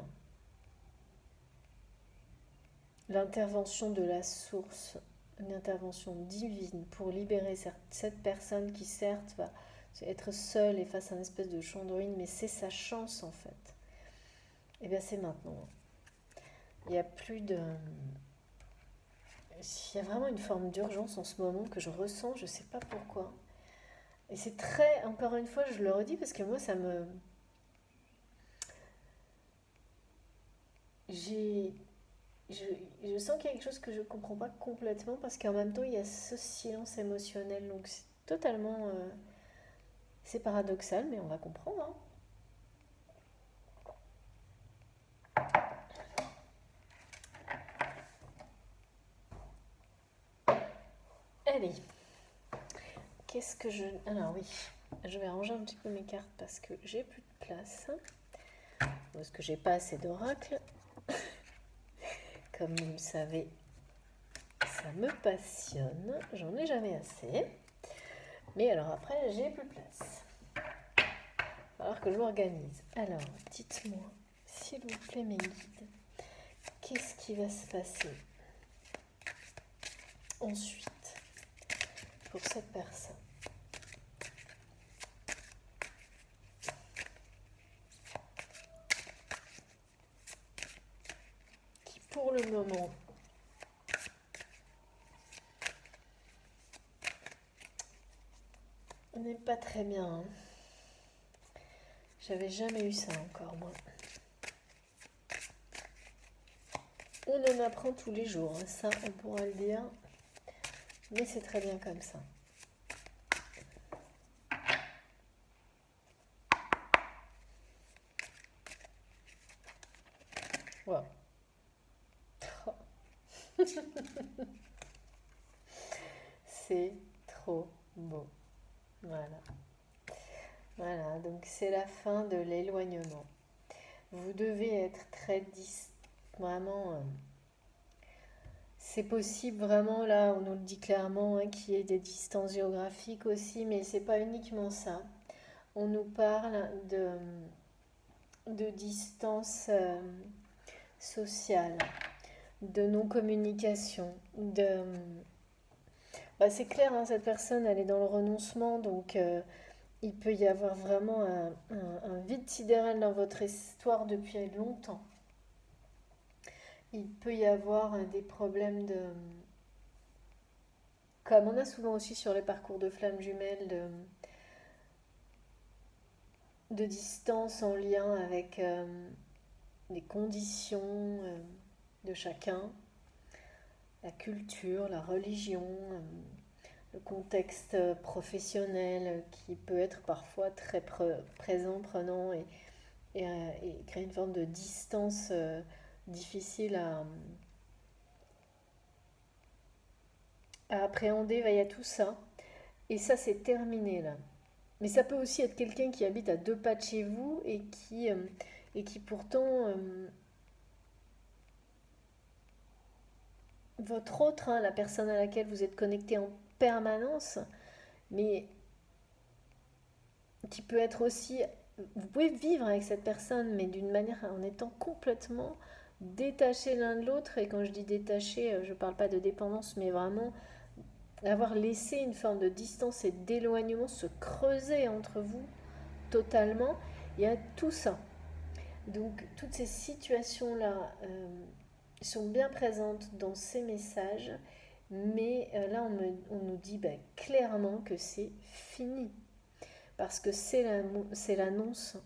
l'intervention de la source, une intervention divine pour libérer cette personne qui certes va être seule et face à une espèce de champ de ruines, mais c'est sa chance en fait. Et bien c'est maintenant. Il y a plus de... Il y a vraiment une forme d'urgence en ce moment que je ressens, je ne sais pas pourquoi. Et c'est très, encore une fois, je le redis parce que moi ça me... Je sens qu'il y a quelque chose que je ne comprends pas complètement parce qu'en même temps il y a ce silence émotionnel. Donc c'est totalement... c'est paradoxal, mais on va comprendre. Hein. Allez, qu'est-ce que je... Alors oui, je vais ranger un petit peu mes cartes parce que j'ai plus de place. Parce que j'ai pas assez d'oracles. Comme vous le savez, ça me passionne. J'en ai jamais assez. Mais alors après, j'ai plus de place. Il va falloir que je m'organise. Alors, dites-moi, s'il vous plaît, mes guides, qu'est-ce qui va se passer ensuite pour cette personne? Qui, pour le moment, n'est pas très bien. Hein. J'avais jamais eu ça encore, moi. On en apprend tous les jours, hein, ça on pourra le dire. Mais c'est très bien comme ça. Wow. C'est trop beau. Voilà. Voilà, donc c'est la fin de l'éloignement. Vous devez être très vraiment. C'est possible vraiment, là, on nous le dit clairement, hein, qu'il y ait des distances géographiques aussi, mais c'est pas uniquement ça. On nous parle de distance sociale, de non-communication, Bah, c'est clair, hein, cette personne, elle est dans le renoncement, donc il peut y avoir vraiment un vide sidéral dans votre histoire depuis longtemps. Il peut y avoir des problèmes comme on a souvent aussi sur les parcours de flammes jumelles, de distance en lien avec les conditions de chacun, la culture, la religion, le contexte professionnel qui peut être parfois très présent, prenant et créer une forme de distance difficile à appréhender. Il y a tout ça. Et ça, c'est terminé là. Mais ça peut aussi être quelqu'un qui habite à 2 pas de chez vous et qui pourtant, votre autre, hein, la personne à laquelle vous êtes connecté en permanence, mais qui peut être aussi... Vous pouvez vivre avec cette personne, mais d'une manière en étant complètement détaché l'un de l'autre. Et quand je dis détaché, je ne parle pas de dépendance, mais vraiment avoir laissé une forme de distance et d'éloignement se creuser entre vous totalement. Il y a tout ça. Donc toutes ces situations-là sont bien présentes dans ces messages, mais là on nous dit clairement que c'est fini, parce que c'est l'annonce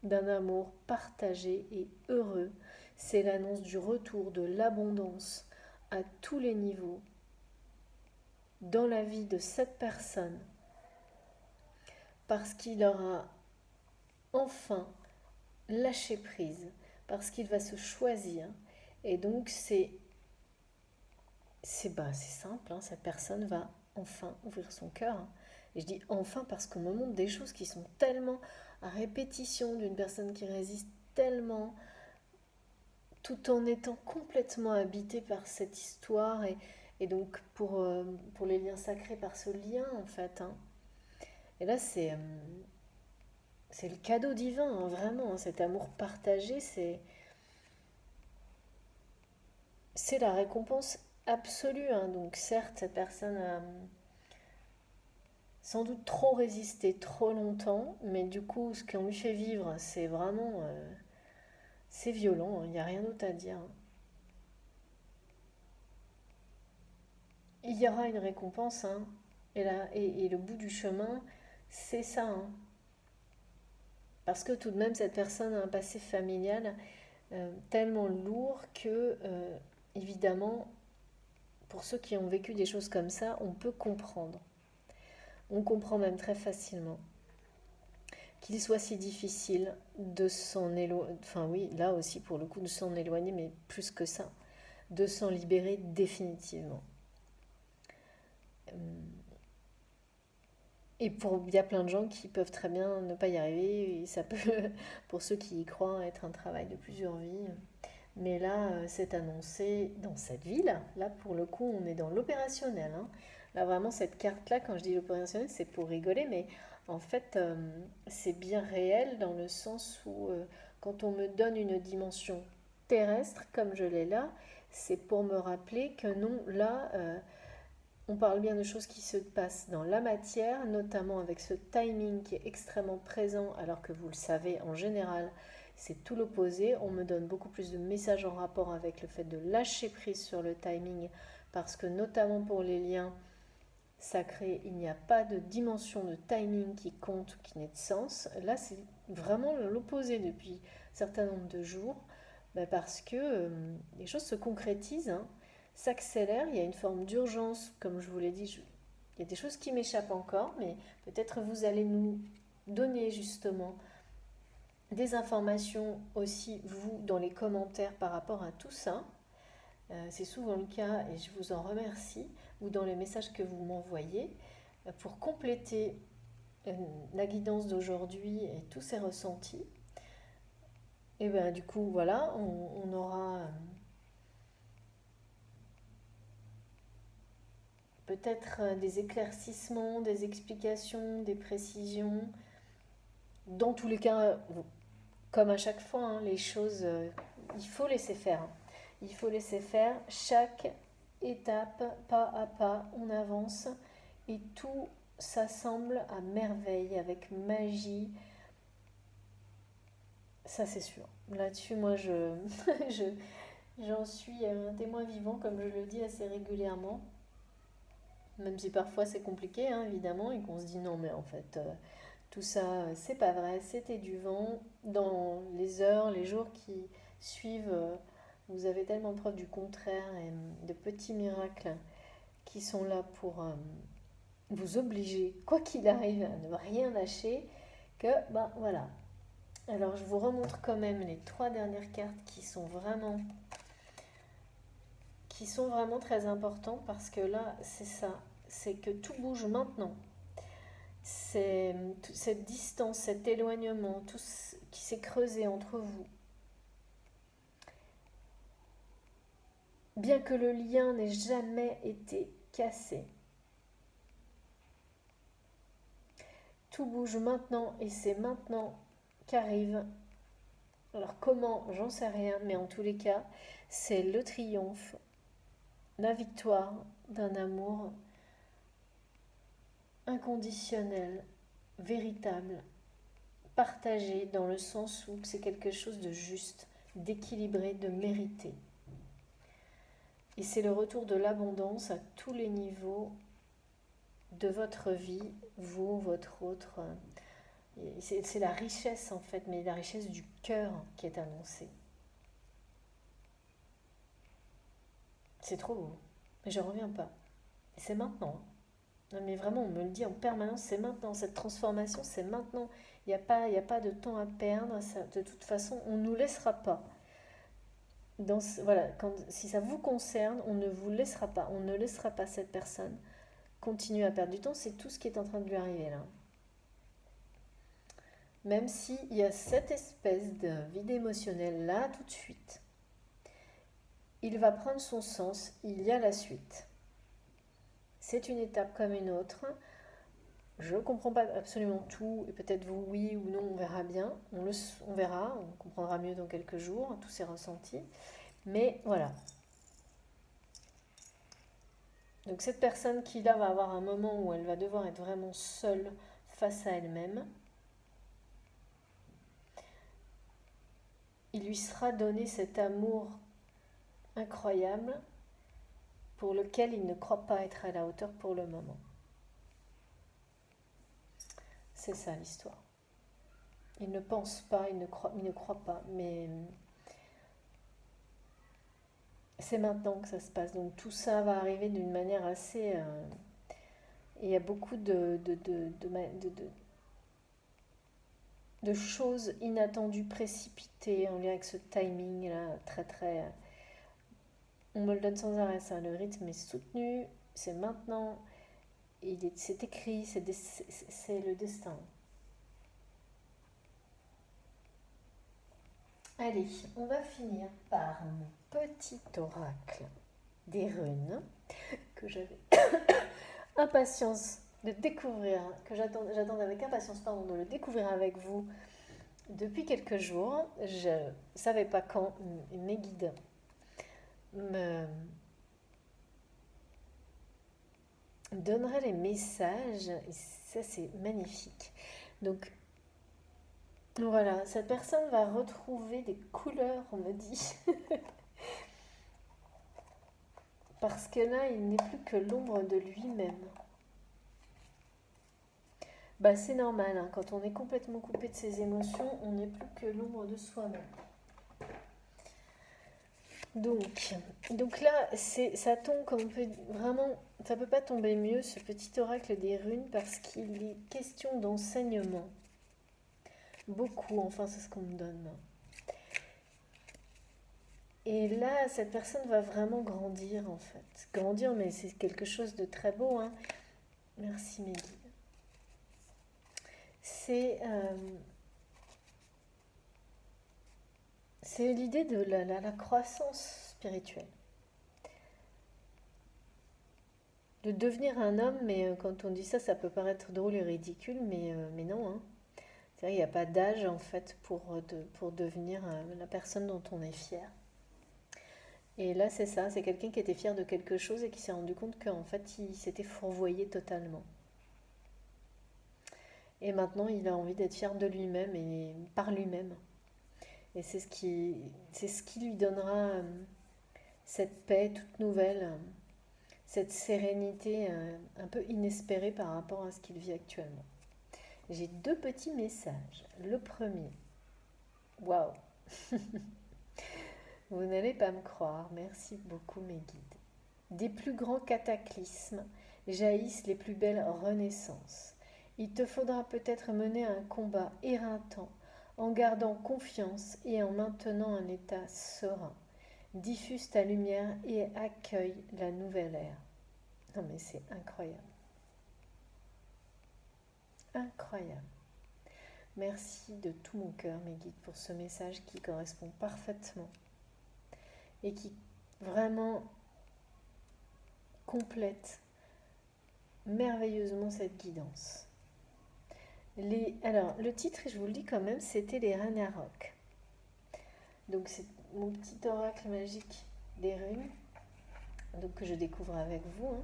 d'un amour partagé et heureux, c'est l'annonce du retour de l'abondance à tous les niveaux dans la vie de cette personne, parce qu'il aura enfin lâché prise, parce qu'il va se choisir. Et donc c'est simple, hein, cette personne va enfin ouvrir son cœur. Hein. Et je dis enfin parce qu'on me montre des choses qui sont tellement à répétition, d'une personne qui résiste tellement, tout en étant complètement habitée par cette histoire et donc pour les liens sacrés par ce lien en fait. Hein. Et là c'est le cadeau divin, hein, vraiment, hein, cet amour partagé, c'est la récompense absolue. Hein. Donc certes, cette personne a sans doute trop résisté trop longtemps, mais du coup, ce qu'on lui fait vivre, c'est vraiment... c'est violent, il n'y a rien d'autre à dire. Il y aura une récompense, hein, et le bout du chemin, c'est ça. Hein. Parce que tout de même, cette personne a un passé familial tellement lourd que, évidemment, pour ceux qui ont vécu des choses comme ça, on peut comprendre. On comprend même très facilement qu'il soit si difficile de s'en éloigner, enfin oui, là aussi pour le coup, de s'en éloigner, mais plus que ça, de s'en libérer définitivement. Et il y a plein de gens qui peuvent très bien ne pas y arriver, et ça peut, pour ceux qui y croient, être un travail de plusieurs vies. Mais là, c'est annoncé dans cette vie-là. Là, pour le coup, on est dans l'opérationnel. Hein. Là, vraiment, cette carte-là, quand je dis l'opérationnel, c'est pour rigoler, mais en fait, c'est bien réel dans le sens où, quand on me donne une dimension terrestre, comme je l'ai là, c'est pour me rappeler que non, là, on parle bien de choses qui se passent dans la matière, notamment avec ce timing qui est extrêmement présent, alors que vous le savez, en général, c'est tout l'opposé. On me donne beaucoup plus de messages en rapport avec le fait de lâcher prise sur le timing, parce que notamment pour les liens, sacré, il n'y a pas de dimension de timing qui compte ou qui n'ait de sens. Là, c'est vraiment l'opposé depuis un certain nombre de jours, parce que les choses se concrétisent, hein, s'accélèrent, il y a une forme d'urgence, comme je vous l'ai dit, il y a des choses qui m'échappent encore, mais peut-être vous allez nous donner justement des informations aussi, vous, dans les commentaires par rapport à tout ça. C'est souvent le cas et je vous en remercie, ou dans les messages que vous m'envoyez, pour compléter la guidance d'aujourd'hui et tous ces ressentis. Et bien du coup, voilà, on aura peut-être des éclaircissements, des explications, des précisions. Dans tous les cas, comme à chaque fois, hein, les choses, il faut laisser faire, hein. Il faut laisser faire chaque étape, pas à pas, on avance et tout s'assemble à merveille, avec magie. Ça, c'est sûr. Là-dessus, moi, je- j'en suis un témoin vivant, comme je le dis assez régulièrement. Même si parfois c'est compliqué, hein, évidemment, et qu'on se dit non, mais en fait, tout ça, c'est pas vrai, c'était du vent. Dans les heures, les jours qui suivent, vous avez tellement preuve du contraire et de petits miracles qui sont là pour vous obliger, quoi qu'il arrive, à ne rien lâcher, que, ben voilà. Alors, je vous remontre quand même les trois dernières cartes qui sont vraiment très importantes parce que là, c'est ça, c'est que tout bouge maintenant. C'est cette distance, cet éloignement, tout ce qui s'est creusé entre vous. Bien que le lien n'ait jamais été cassé. Tout bouge maintenant et c'est maintenant qu'arrive. Alors comment, j'en sais rien, mais en tous les cas, c'est le triomphe, la victoire d'un amour inconditionnel, véritable, partagé dans le sens où c'est quelque chose de juste, d'équilibré, de mérité. Et c'est le retour de l'abondance à tous les niveaux de votre vie, vous, votre autre. C'est la richesse en fait, mais la richesse du cœur qui est annoncée. C'est trop beau. Mais je ne reviens pas. Et c'est maintenant. Non, mais vraiment, on me le dit en permanence, c'est maintenant. Cette transformation, c'est maintenant. Il y a pas de temps à perdre. Ça, de toute façon, on ne nous laissera pas. Voilà, si ça vous concerne, on ne vous laissera pas. On ne laissera pas cette personne continuer à perdre du temps. C'est tout ce qui est en train de lui arriver là. Même s'il y a cette espèce de vide émotionnel là tout de suite, il va prendre son sens, il y a la suite. C'est une étape comme une autre. Je ne comprends pas absolument tout, et peut-être vous oui ou non, on verra bien. On verra, on comprendra mieux dans quelques jours, tous ces ressentis. Mais voilà. Donc cette personne qui là va avoir un moment où elle va devoir être vraiment seule face à elle-même, il lui sera donné cet amour incroyable pour lequel il ne croit pas être à la hauteur pour le moment. C'est ça l'histoire. Il ne pense pas, il ne croit pas, mais c'est maintenant que ça se passe. Donc tout ça va arriver d'une manière assez... et il y a beaucoup de choses inattendues, précipitées en lien avec ce timing là, très très... On me le donne sans arrêt, ça. Le rythme est soutenu, c'est maintenant, c'est écrit, c'est le destin. Allez, on va finir par mon petit oracle des runes que j'avais impatience de découvrir, que j'attends avec impatience pardon, de le découvrir avec vous depuis quelques jours. Je ne savais pas quand mes guides me donneraient les messages. Et ça, c'est magnifique. Donc, voilà, cette personne va retrouver des couleurs, on me dit. Parce que là, il n'est plus que l'ombre de lui-même. Bah, c'est normal, hein. Quand on est complètement coupé de ses émotions, on n'est plus que l'ombre de soi-même. Donc, donc là, ça tombe comme on peut vraiment, ça peut pas tomber mieux ce petit oracle des runes parce qu'il est question d'enseignement. Beaucoup, enfin c'est ce qu'on me donne. Et là, cette personne va vraiment grandir en fait. Grandir, mais c'est quelque chose de très beau, hein. Merci mes guides. C'est l'idée de la croissance spirituelle. De devenir un homme, mais quand on dit ça, ça peut paraître drôle et ridicule, mais non, hein. C'est vrai, il n'y a pas d'âge en fait pour devenir la personne dont on est fier. Et là, c'est ça, c'est quelqu'un qui était fier de quelque chose et qui s'est rendu compte qu'en fait, il s'était fourvoyé totalement. Et maintenant, il a envie d'être fier de lui-même et par lui-même. Et c'est ce qui lui donnera cette paix toute nouvelle, cette sérénité un peu inespérée par rapport à ce qu'il vit actuellement. J'ai deux petits messages. Le premier, waouh, vous n'allez pas me croire, merci beaucoup mes guides. Des plus grands cataclysmes jaillissent les plus belles renaissances. Il te faudra peut-être mener un combat éreintant en gardant confiance et en maintenant un état serein. Diffuse ta lumière et accueille la nouvelle ère. Non mais c'est incroyable. Incroyable. Merci de tout mon cœur, mes guides, pour ce message qui correspond parfaitement et qui vraiment complète merveilleusement cette guidance. Alors, le titre, je vous le dis quand même, c'était les Ragnarok. Donc, c'est mon petit oracle magique des runes, donc que je découvre avec vous, hein.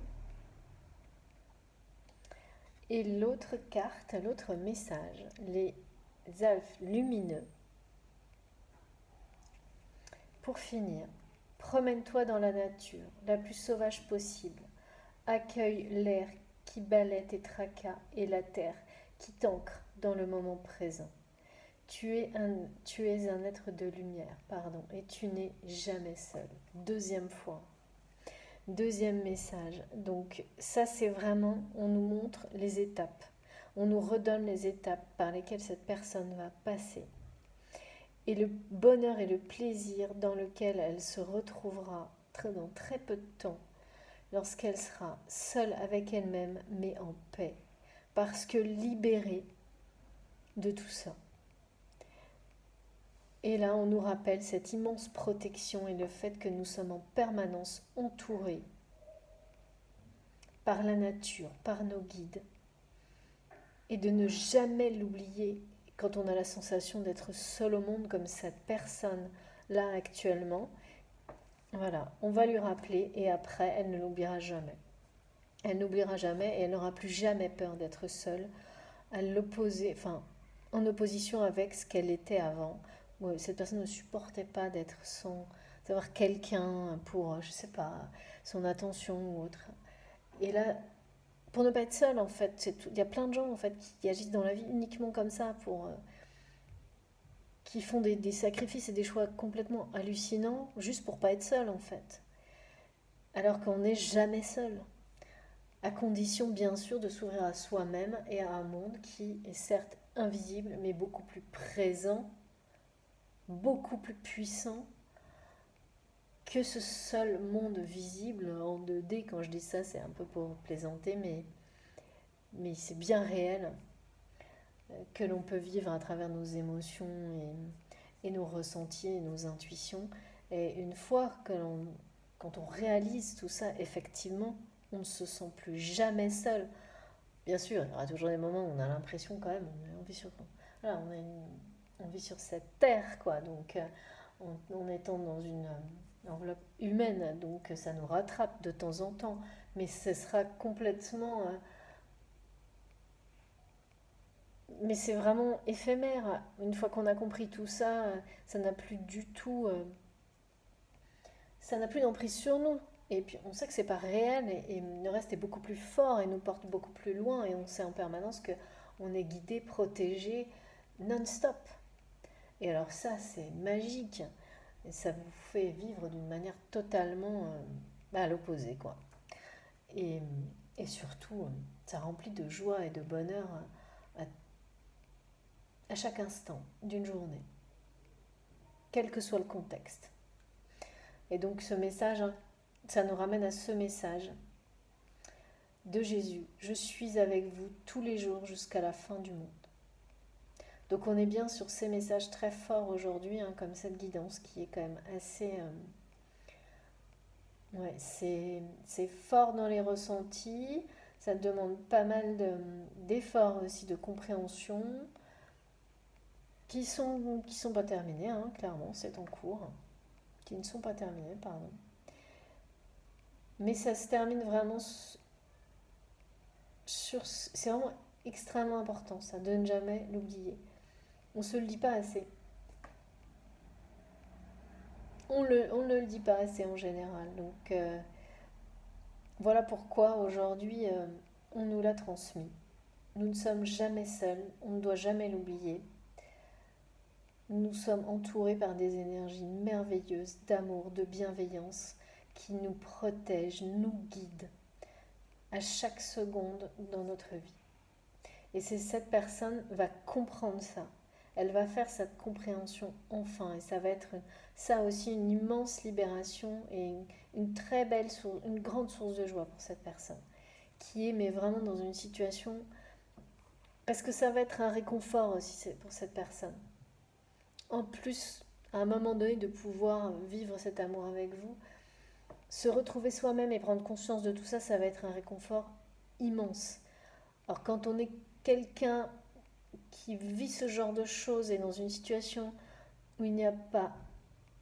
Et l'autre carte, l'autre message, les elfes lumineux. Pour finir, promène-toi dans la nature, la plus sauvage possible. Accueille l'air qui balaie tes tracas et la terre qui t'ancre dans le moment présent. Tu es un être de lumière, pardon, et tu n'es jamais seul. Deuxième fois. Deuxième message. Donc ça c'est vraiment, on nous montre les étapes. On nous redonne les étapes par lesquelles cette personne va passer. Et le bonheur et le plaisir dans lequel elle se retrouvera dans très peu de temps, lorsqu'elle sera seule avec elle-même, mais en paix. Parce que libérée de tout ça. Et là, on nous rappelle cette immense protection et le fait que nous sommes en permanence entourés par la nature, par nos guides. Et de ne jamais l'oublier quand on a la sensation d'être seul au monde comme cette personne là actuellement. Voilà, on va lui rappeler et après, elle ne l'oubliera jamais. Elle n'oubliera jamais et elle n'aura plus jamais peur d'être seule, à l'opposé, enfin, en opposition avec ce qu'elle était avant. Cette personne ne supportait pas d'être sans savoir quelqu'un pour, je sais pas, son attention ou autre. Et là, pour ne pas être seule, en fait, il y a plein de gens en fait qui agissent dans la vie uniquement comme ça, qui font des sacrifices et des choix complètement hallucinants juste pour pas être seule en fait. Alors qu'on n'est jamais seul. À condition bien sûr de s'ouvrir à soi-même et à un monde qui est certes invisible mais beaucoup plus présent, beaucoup plus puissant que ce seul monde visible en 2D. Quand je dis ça, c'est un peu pour plaisanter, mais c'est bien réel que l'on peut vivre à travers nos émotions et nos ressentis et nos intuitions. Et une fois quand on réalise tout ça, effectivement, on ne se sent plus jamais seul. Bien sûr, il y aura toujours des moments où on a l'impression quand même, voilà, on vit sur cette terre, quoi. Donc, en étant dans une enveloppe humaine, donc ça nous rattrape de temps en temps, mais ce sera complètement mais c'est vraiment éphémère. Une fois qu'on a compris tout ça, ça n'a plus du tout, ça n'a plus d'emprise sur nous. Et puis on sait que c'est pas réel et le reste est beaucoup plus fort et nous porte beaucoup plus loin et on sait en permanence que on est guidé, protégé non-stop. Et alors ça, c'est magique. Et ça vous fait vivre d'une manière totalement à l'opposé, quoi. Et, et surtout, ça remplit de joie et de bonheur à, à chaque instant d'une journée, quel que soit le contexte. Et donc ce message, ça nous ramène à ce message de Jésus. Je suis avec vous tous les jours jusqu'à la fin du monde. Donc on est bien sur ces messages très forts aujourd'hui, comme cette guidance qui est quand même assez... ouais, c'est fort dans les ressentis, ça demande pas mal d'efforts aussi, de compréhension, qui sont pas terminés, clairement, c'est en cours, qui ne sont pas terminés, pardon. Mais ça se termine vraiment c'est vraiment extrêmement important, ça, de ne jamais l'oublier. On se le dit pas assez. On ne le dit pas assez en général. Donc voilà pourquoi aujourd'hui on nous l'a transmis. Nous ne sommes jamais seuls, on ne doit jamais l'oublier. Nous sommes entourés par des énergies merveilleuses d'amour, de bienveillance qui nous protègent, nous guident à chaque seconde dans notre vie. Et c'est cette personne va comprendre ça. Elle va faire cette compréhension enfin. Et ça va être ça aussi une immense libération et une très belle source, une grande source de joie pour cette personne. Qui est mais vraiment dans une situation... Parce que ça va être un réconfort aussi pour cette personne. En plus, à un moment donné, de pouvoir vivre cet amour avec vous, se retrouver soi-même et prendre conscience de tout ça, ça va être un réconfort immense. Alors quand on est quelqu'un qui vit ce genre de choses et dans une situation où il n'y a pas,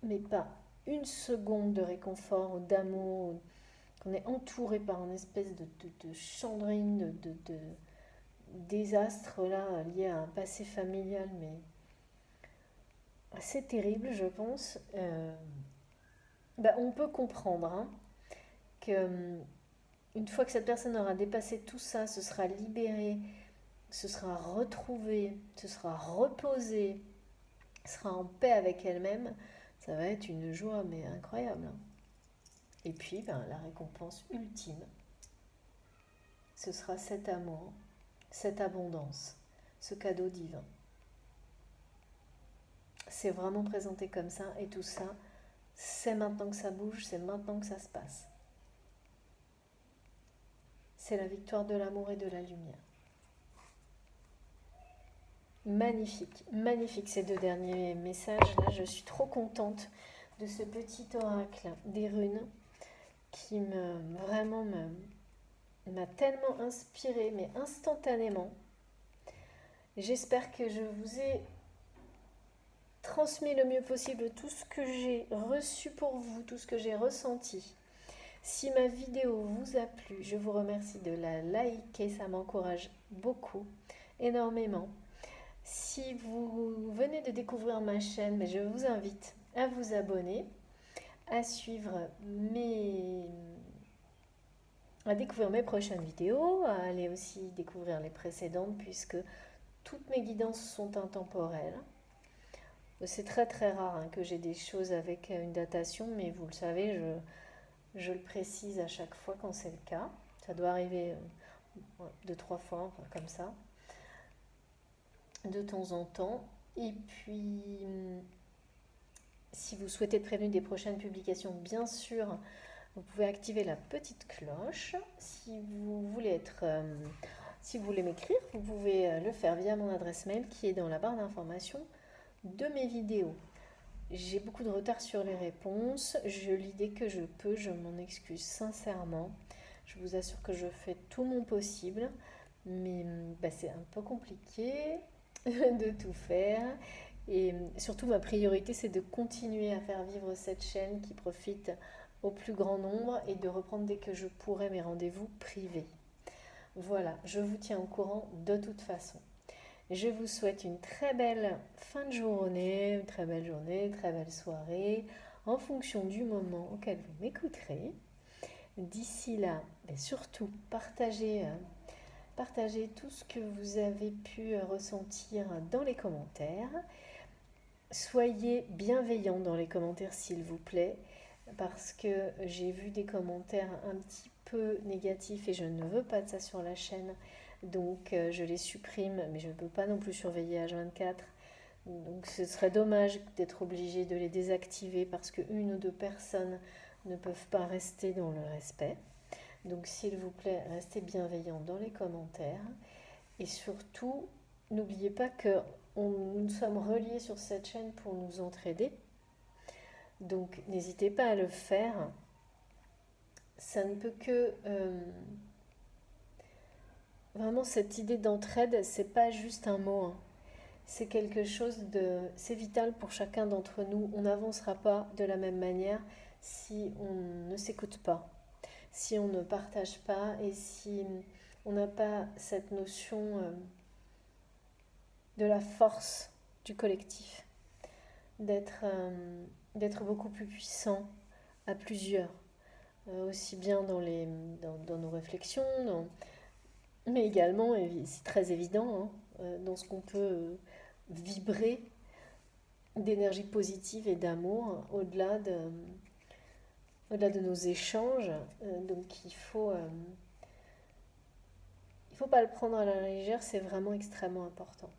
mais pas une seconde de réconfort ou d'amour, qu'on est entouré par une espèce de chandrine, de désastre là, lié à un passé familial, mais assez terrible, je pense, on peut comprendre que une fois que cette personne aura dépassé tout ça, se sera libérée, se sera retrouvée, se sera reposée, sera en paix avec elle-même, ça va être une joie mais incroyable. Et puis la récompense ultime, ce sera cet amour, cette abondance, ce cadeau divin. C'est vraiment présenté comme ça et tout ça, c'est maintenant que ça bouge, c'est maintenant que ça se passe. C'est la victoire de l'amour et de la lumière. Magnifique, magnifique ces deux derniers messages. Là, je suis trop contente de ce petit oracle des runes qui m'a tellement inspirée, mais instantanément. J'espère que je vous ai transmis le mieux possible tout ce que j'ai reçu pour vous, tout ce que j'ai ressenti. Si ma vidéo vous a plu, je vous remercie de la liker, ça m'encourage beaucoup, énormément. Si vous venez de découvrir ma chaîne, mais je vous invite à vous abonner, à découvrir mes prochaines vidéos, à aller aussi découvrir les précédentes puisque toutes mes guidances sont intemporelles. C'est très très rare que j'ai des choses avec une datation, mais vous le savez, je le précise à chaque fois quand c'est le cas. Ça doit arriver 2-3 fois, comme ça, de temps en temps. Et puis, si vous souhaitez être prévenu des prochaines publications, bien sûr, vous pouvez activer la petite cloche. Si vous voulez m'écrire, vous pouvez le faire via mon adresse mail qui est dans la barre d'information de mes vidéos. J'ai beaucoup de retard sur les réponses. Je lis dès que je peux. Je m'en excuse sincèrement. Je vous assure que je fais tout mon possible. Mais c'est un peu compliqué de tout faire. Et surtout, ma priorité, c'est de continuer à faire vivre cette chaîne qui profite au plus grand nombre et de reprendre dès que je pourrai mes rendez-vous privés. Voilà, je vous tiens au courant de toute façon. Je vous souhaite une très belle fin de journée, une très belle soirée, en fonction du moment auquel vous m'écouterez. D'ici là, surtout, partagez Partagez tout ce que vous avez pu ressentir dans les commentaires. Soyez bienveillants dans les commentaires s'il vous plaît, parce que j'ai vu des commentaires un petit peu négatifs et je ne veux pas de ça sur la chaîne. Donc je les supprime, mais je ne peux pas non plus surveiller H24. Donc ce serait dommage d'être obligé de les désactiver parce qu'une ou deux personnes ne peuvent pas rester dans le respect. Donc s'il vous plaît, restez bienveillants dans les commentaires. Et surtout, n'oubliez pas que nous sommes reliés sur cette chaîne pour nous entraider. Donc n'hésitez pas à le faire. Ça ne peut que... vraiment, cette idée d'entraide, c'est pas juste un mot, hein. C'est quelque chose de... C'est vital pour chacun d'entre nous. On n'avancera pas de la même manière si on ne s'écoute pas, si on ne partage pas et si on n'a pas cette notion de la force du collectif, d'être beaucoup plus puissant à plusieurs, aussi bien dans nos réflexions, mais également, et c'est très évident, hein, dans ce qu'on peut vibrer d'énergie positive et d'amour au-delà de nos échanges. Donc il faut pas le prendre à la légère, c'est vraiment extrêmement important.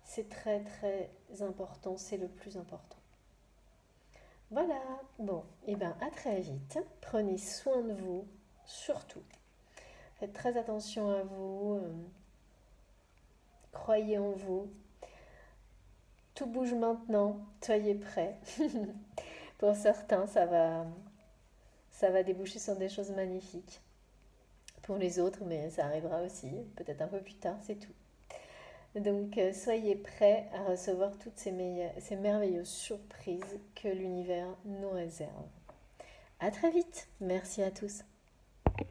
C'est très très important, c'est le plus important. Voilà, bon, et bien à très vite. Prenez soin de vous, surtout. Faites très attention à vous. Croyez en vous. Tout bouge maintenant, soyez prêts. Pour certains, ça va déboucher sur des choses magnifiques. Pour les autres, mais ça arrivera aussi, peut-être un peu plus tard, c'est tout. Donc soyez prêts à recevoir toutes ces merveilleuses surprises que l'univers nous réserve. À très vite, merci à tous.